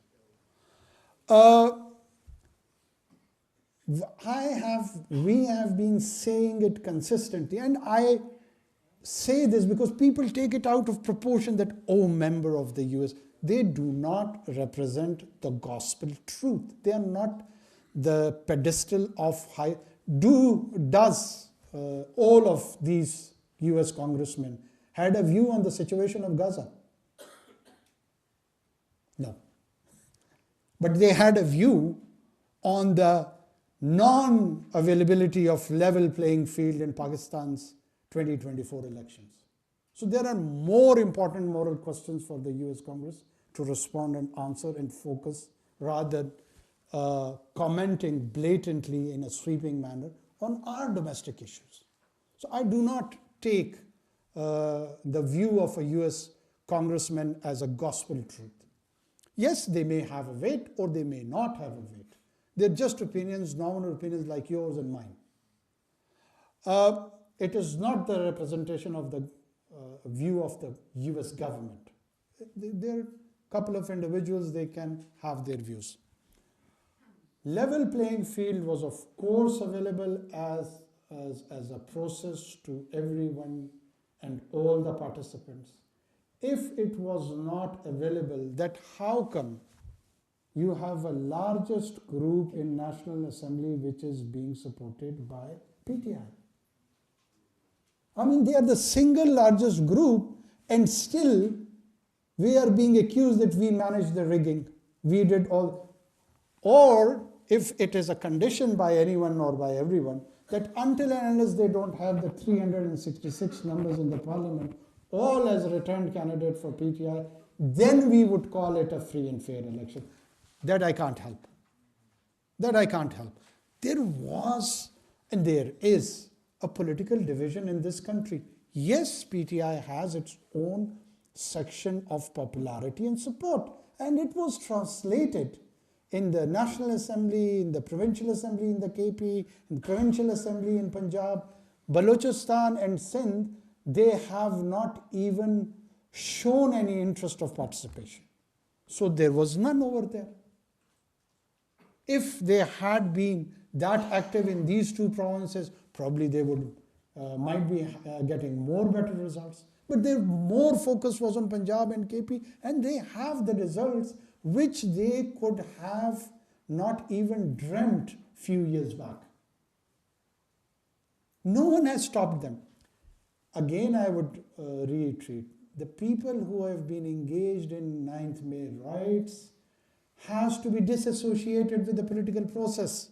We have been saying it consistently, and I say this because people take it out of proportion that, oh, member of the US. They do not represent the gospel truth. They are not the pedestal of high. Does all of these US congressmen had a view on the situation of Gaza? No. But they had a view on the non-availability of level playing field in Pakistan's 2024 elections. So there are more important moral questions for the US Congress to respond and answer and focus rather than commenting blatantly in a sweeping manner on our domestic issues. So I do not take the view of a US congressman as a gospel truth. Yes, they may have a weight or they may not have a weight. They're just opinions, nominal opinions like yours and mine. It is not the representation of the view of the US government. There are a couple of individuals, they can have their views. Level playing field was of course available as a process to everyone and all the participants. If it was not available, that how come you have a largest group in National Assembly which is being supported by PTI? I mean, they are the single largest group, and still we are being accused that we managed the rigging. We did all. Or if it is a condition by anyone or by everyone, that until and unless they don't have the 366 numbers in the parliament, all as returned candidate for PTI, then we would call it a free and fair election. That I can't help. That I can't help. There was and there is a political division in this country. Yes, PTI has its own section of popularity and support, and it was translated in the National Assembly, in the Provincial Assembly in the KP, in the Provincial Assembly in Punjab, Balochistan and Sindh. They have not even shown any interest of participation. So there was none over there. If they had been that active in these two provinces, probably they would might be getting more better results. But their more focus was on Punjab and KP, and they have the results which they could have not even dreamt few years back. No one has stopped them. Again, I would reiterate, the people who have been engaged in 9th May riots has to be disassociated with the political process.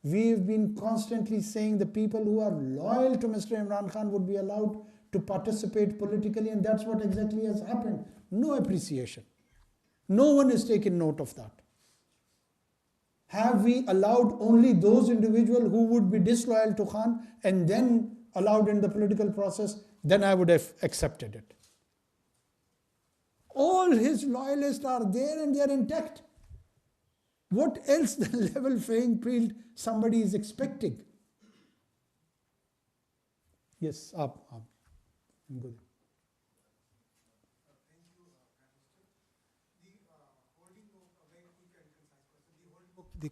We've been constantly saying the people who are loyal to Mr. Imran Khan would be allowed to participate politically, and that's what exactly has happened. No appreciation. No one has taken note of that. Have we allowed only those individuals who would be disloyal to Khan and then allowed in the political process? Then I would have accepted it. All his loyalists are there and they are intact. What else the level playing field somebody is expecting? Yes, up. Good. The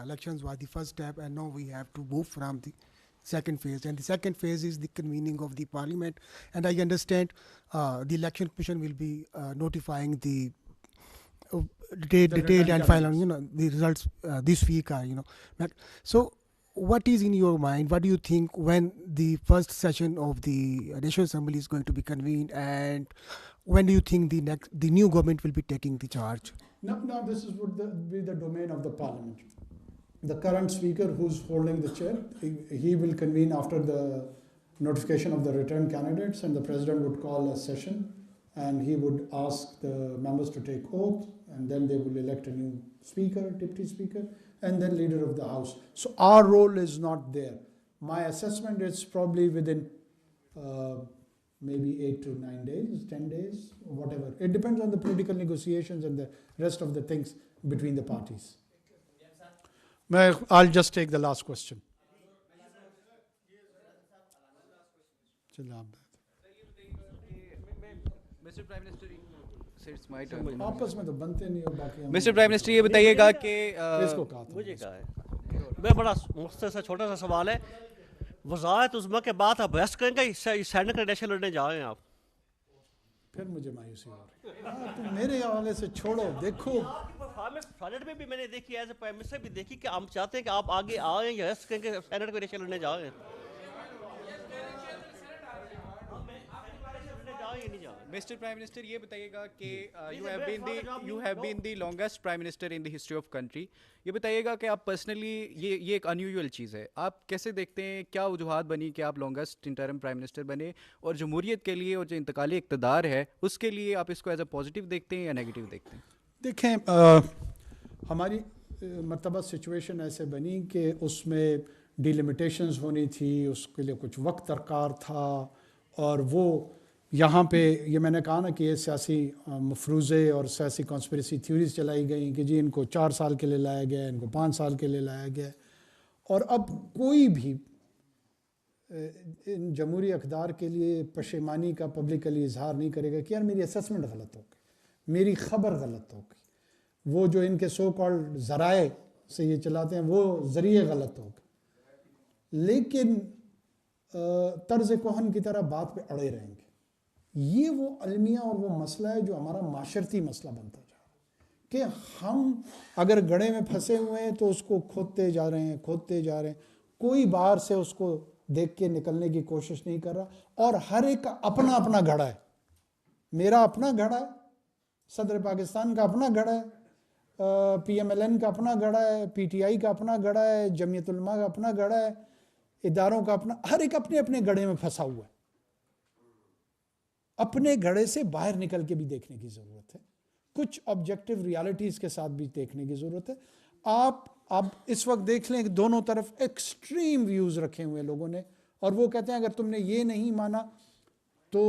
elections was the first step, and now we have to move from the second phase. And the second phase is the convening of the parliament. And I understand the election commission will be notifying the detailed and final, the results this week are, So what is in your mind? What do you think when the first session of the National Assembly is going to be convened, and when do you think the new government will be taking the charge? No, this would be the domain of the parliament. The current speaker who's holding the chair, he will convene after the notification of the returned candidates, and the president would call a session and he would ask the members to take oath, and then they will elect a new speaker, deputy speaker, and then leader of the house. So our role is not there. My assessment is probably within maybe 8 to 9 days, 10 days, whatever. It depends on the political negotiations and the rest of the things between the parties. I'll just take the last question. Mr. Prime Minister, it's my turn. آپس میں تو بنتے نہیں ہو باقی. Mr. Prime Minister, یہ بتائیے گا کہ مجھے کہا ہے میں بڑا مختصر سا چھوٹا سا سوال ہے. وزارت عظمیٰ کے بعد آپ بحث کریں گے سینٹ کا الیکشن لڑنے جا رہے ہیں آپ؟ پھر مجھے مایوسی ہو رہی ہے. تم میرے حوالے سے چھوڑو. دیکھو سینٹ میں بھی میں نے دیکھی ایز اے پرائم منسٹر بھی دیکھی کہ ہم چاہتے ہیں کہ آپ آگے آ رہے ہیں یا بحث کریں گے سینٹ کا الیکشن لڑنے جا رہے ہیں. Mr. Prime Minister, یہ بتائیے گا کہ you have been the longest Prime Minister in the history of country. یہ بتائیے گا کہ آپ پرسنلی یہ ایک انیوژل چیز ہے, آپ کیسے دیکھتے ہیں, کیا وجوہات بنی کہ آپ لانگسٹ انٹرم پرائم منسٹر بنے, اور جمہوریت کے لیے اور جو انتقالی اقتدار ہے اس کے لیے آپ اس کو ایز اے پازیٹیو دیکھتے ہیں یا نیگیٹو دیکھتے ہیں؟ دیکھیں, ہماری مرتبہ سچویشن ایسے بنی کہ اس میں ڈیلیمیٹیشنز ہونی تھی, اس کے لیے کچھ وقت درکار تھا, اور وہ یہاں پہ یہ میں نے کہا نا کہ یہ سیاسی مفروضے اور سیاسی کانسپریسی تھیوریز چلائی گئیں کہ جی ان کو 4 سال کے لیے لایا گیا, ان کو 5 سال کے لیے لایا گیا, اور اب کوئی بھی ان جمہوری اقدار کے لیے پشیمانی کا پبلکلی اظہار نہیں کرے گا کہ یار میری اسسمنٹ غلط ہو گئی, میری خبر غلط ہو گئی, وہ جو ان کے سو کالڈ ذرائع سے یہ چلاتے ہیں وہ ذریعے غلط ہو گئے. لیکن طرز کہن کی طرح بات پہ اڑے رہیں گے. یہ وہ المیہ اور وہ مسئلہ ہے جو ہمارا معاشرتی مسئلہ بنتا جا رہا ہے کہ ہم اگر گڑھے میں پھنسے ہوئے ہیں تو اس کو کھودتے جا رہے ہیں, کوئی باہر سے اس کو دیکھ کے نکلنے کی کوشش نہیں کر رہا, اور ہر ایک کا اپنا اپنا گھڑا ہے. میرا اپنا گھڑا ہے, صدر پاکستان کا اپنا گھڑا ہے, پی ایم ایل این کا اپنا گھڑا ہے, پی ٹی آئی کا اپنا گھڑا ہے, جمعیت علماء کا اپنا گھڑا ہے, اداروں کا اپنا, ہر ایک اپنے اپنے گھڑے میں پھنسا ہوا ہے. اپنے گھڑے سے باہر نکل کے بھی دیکھنے کی ضرورت ہے, کچھ آبجیکٹیو ریالٹیز کے ساتھ بھی دیکھنے کی ضرورت ہے. آپ اب اس وقت دیکھ لیں کہ دونوں طرف ایکسٹریم ویوز رکھے ہوئے لوگوں نے, اور وہ کہتے ہیں اگر تم نے یہ نہیں مانا تو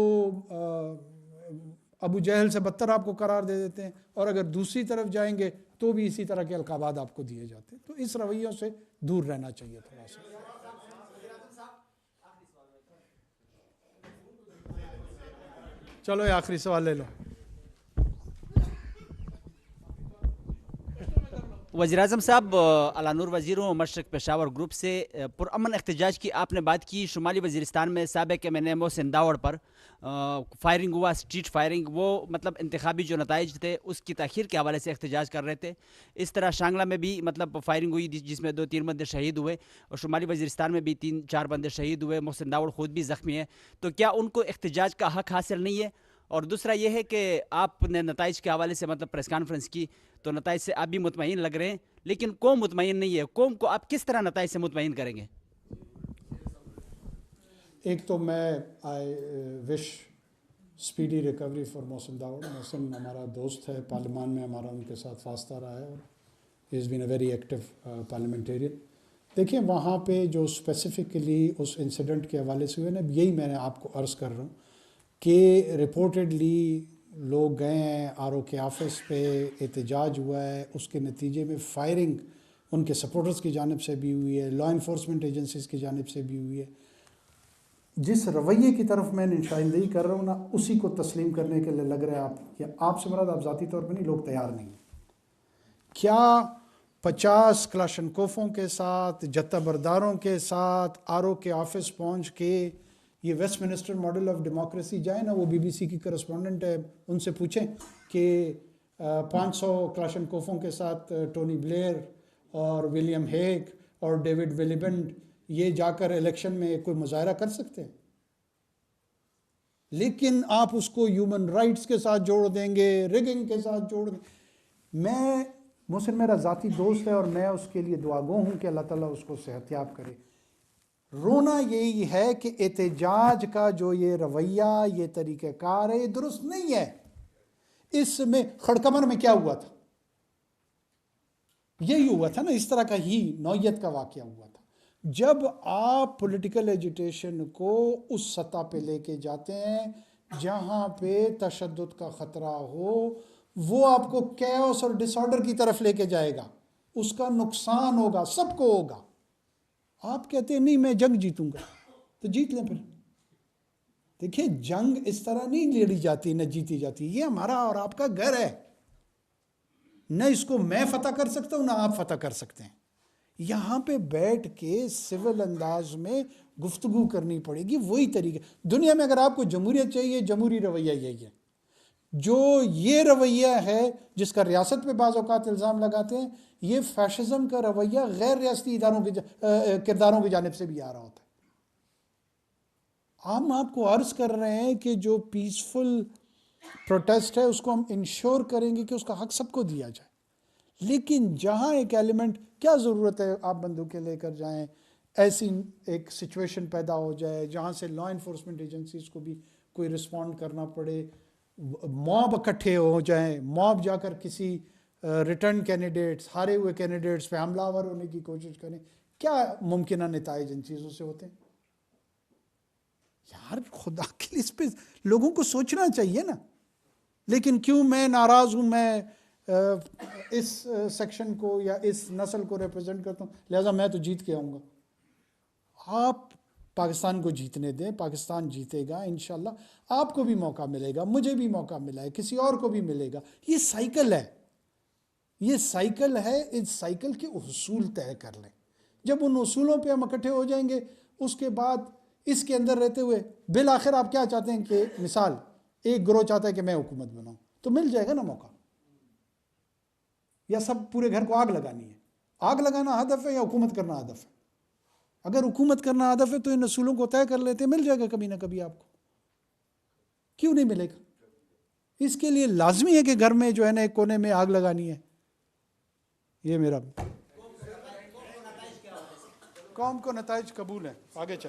ابو جہل سے بدتر آپ کو قرار دے دیتے ہیں, اور اگر دوسری طرف جائیں گے تو بھی اسی طرح کے القابات آپ کو دیے جاتے ہیں. تو اس رویوں سے دور رہنا چاہیے تھوڑا سا. چلو یہ آخری سوال لے لو. وزیراعظم صاحب, علانور وزیروں مشرق پشاور گروپ سے پرامن احتجاج کی آپ نے بات کی. شمالی وزیرستان میں سابق MNMO سنداوڑ پر فائرنگ ہوا, اسٹریٹ فائرنگ, وہ مطلب انتخابی جو نتائج تھے اس کی تاخیر کے حوالے سے احتجاج کر رہے تھے. اس طرح شانگلہ میں بھی مطلب فائرنگ ہوئی جس میں 2-3 بندے شہید ہوئے, اور شمالی وزیرستان میں بھی 3-4 بندے شہید ہوئے. محسن داوڑ خود بھی زخمی ہے. تو کیا ان کو احتجاج کا حق حاصل نہیں ہے؟ اور دوسرا یہ ہے کہ آپ نے نتائج کے حوالے سے مطلب پریس کانفرنس کی, تو نتائج سے آپ بھی مطمئن لگ رہے ہیں, لیکن قوم مطمئن نہیں ہے. قوم کو آپ کس طرح نتائج سے مطمئن کریں گے؟ ایک تو میں آئی وش speedy recovery for Mohsin Dawar. محسن ہمارا دوست ہے, پارلیمان میں ہمارا ان کے ساتھ واسطہ رہا ہے, اور ہی از بین اے ویری ایکٹیو پارلیمنٹیرین. دیکھیں وہاں پہ جو اسپیسیفکلی اس انسیڈنٹ کے حوالے سے ہوئے نا, یہی میں نے آپ کو عرض کر رہا ہوں کہ رپورٹڈلی لوگ گئے ہیں, RO کے آفس پہ احتجاج ہوا ہے, اس کے نتیجے میں فائرنگ ان کے سپورٹرز کی جانب سے بھی ہوئی ہے, لا انفورسمنٹ ایجنسیز کی جانب سے بھی ہوئی ہے. جس رویے کی طرف میں نشاندہی کر رہا ہوں نا, اسی کو تسلیم کرنے کے لیے لگ رہا ہے آپ سے مراد آپ ذاتی طور پہ نہیں, لوگ تیار نہیں ہیں. کیا 50 کلاشنکوفوں کے ساتھ, جتھہ برداروں کے ساتھ RO کے آفس پہنچ کے یہ Westminster model of democracy جائے نا, وہ BBC کی کرسپونڈنٹ ہے, ان سے پوچھیں کہ 500 کلاشنکوفوں کے ساتھ ٹونی بلیئر اور ولیم ہیگ اور ڈیوڈ ویلیبنٹ یہ جا کر الیکشن میں کوئی مظاہرہ کر سکتے ہیں؟ لیکن آپ اس کو ہیومن رائٹس کے ساتھ جوڑ دیں گے، ریگنگ کے ساتھ جوڑ دیں گے۔ محسن میرا ذاتی دوست ہے اور میں اس کے لیے دعا گو ہوں کہ اللہ تعالیٰ اس کو صحت یاب کرے۔ رونا یہی ہے کہ احتجاج کا جو یہ رویہ، یہ طریقہ کار ہے، یہ درست نہیں ہے۔ اس میں خڑکمر میں کیا ہوا تھا؟ یہی ہوا تھا نا، اس طرح کا ہی نوعیت کا واقعہ ہوا تھا۔ جب آپ پولیٹیکل ایجیٹیشن کو اس سطح پہ لے کے جاتے ہیں جہاں پہ تشدد کا خطرہ ہو، وہ آپ کو کیوس اور ڈس آرڈر کی طرف لے کے جائے گا، اس کا نقصان ہوگا، سب کو ہوگا۔ آپ کہتے ہیں نہیں میں جنگ جیتوں گا، تو جیت لیں پھر۔ دیکھیں جنگ اس طرح نہیں لڑی جاتی نہ جیتی جاتی، یہ ہمارا اور آپ کا گھر ہے، نہ اس کو میں فتح کر سکتا ہوں نہ آپ فتح کر سکتے ہیں۔ یہاں پہ بیٹھ کے سول انداز میں گفتگو کرنی پڑے گی، وہی طریقہ۔ دنیا میں اگر آپ کو جمہوریت چاہیے، جمہوری رویہ یہی ہے۔ جو یہ رویہ ہے جس کا ریاست پہ بعض اوقات الزام لگاتے ہیں، یہ فیشزم کا رویہ غیر ریاستی اداروں کے کرداروں کی جانب سے بھی آ رہا ہوتا ہے۔ ہم آپ کو عرض کر رہے ہیں کہ جو پیسفل پروٹیسٹ ہے اس کو ہم انشور کریں گے کہ اس کا حق سب کو دیا جائے، لیکن جہاں ایک ایلیمنٹ، کیا ضرورت ہے آپ بندوقیں لے کر جائیں، ایسی ایک سچویشن پیدا ہو جائے جہاں سے لا انفورسمنٹ ایجنسیز کو بھی کوئی رسپونڈ کرنا پڑے، موب اکٹھے ہو جائیں، موب جا کر کسی ریٹرن کینڈیڈیٹس، ہارے ہوئے کینڈیڈیٹس پہ حملہ آور ہونے کی کوشش کریں، کیا ممکنہ نتائج ان چیزوں سے ہوتے ہیں؟ یار خدا کے لیے اس پہ لوگوں کو سوچنا چاہیے نا۔ لیکن کیوں میں ناراض ہوں، میں اس سیکشن کو یا اس نسل کو ریپرزینٹ کرتا ہوں لہٰذا میں تو جیت کے آؤں گا۔ آپ پاکستان کو جیتنے دیں، پاکستان جیتے گا انشاءاللہ، آپ کو بھی موقع ملے گا، مجھے بھی موقع ملا ہے، کسی اور کو بھی ملے گا۔ یہ سائیکل ہے، یہ سائیکل ہے، اس سائیکل کے اصول طے کر لیں۔ جب ان اصولوں پہ ہم اکٹھے ہو جائیں گے، اس کے بعد اس کے اندر رہتے ہوئے بالآخر آپ کیا چاہتے ہیں کہ مثال ایک گروہ چاہتا ہے کہ میں حکومت بناؤں، تو مل جائے گا نا موقع، یا سب پورے گھر کو آگ لگانی ہے؟ آگ لگانا ہدف ہے یا حکومت کرنا ہدف ہے؟ اگر حکومت کرنا ہدف ہے تو ان اصولوں کو طے کر لیتے، مل جائے گا کبھی نہ کبھی آپ کو، کیوں نہیں ملے گا؟ اس کے لیے لازمی ہے کہ گھر میں جو ہے نا ایک کونے میں آگ لگانی ہے۔ یہ میرا قوم کو نتائج قبول ہیں، آگے چل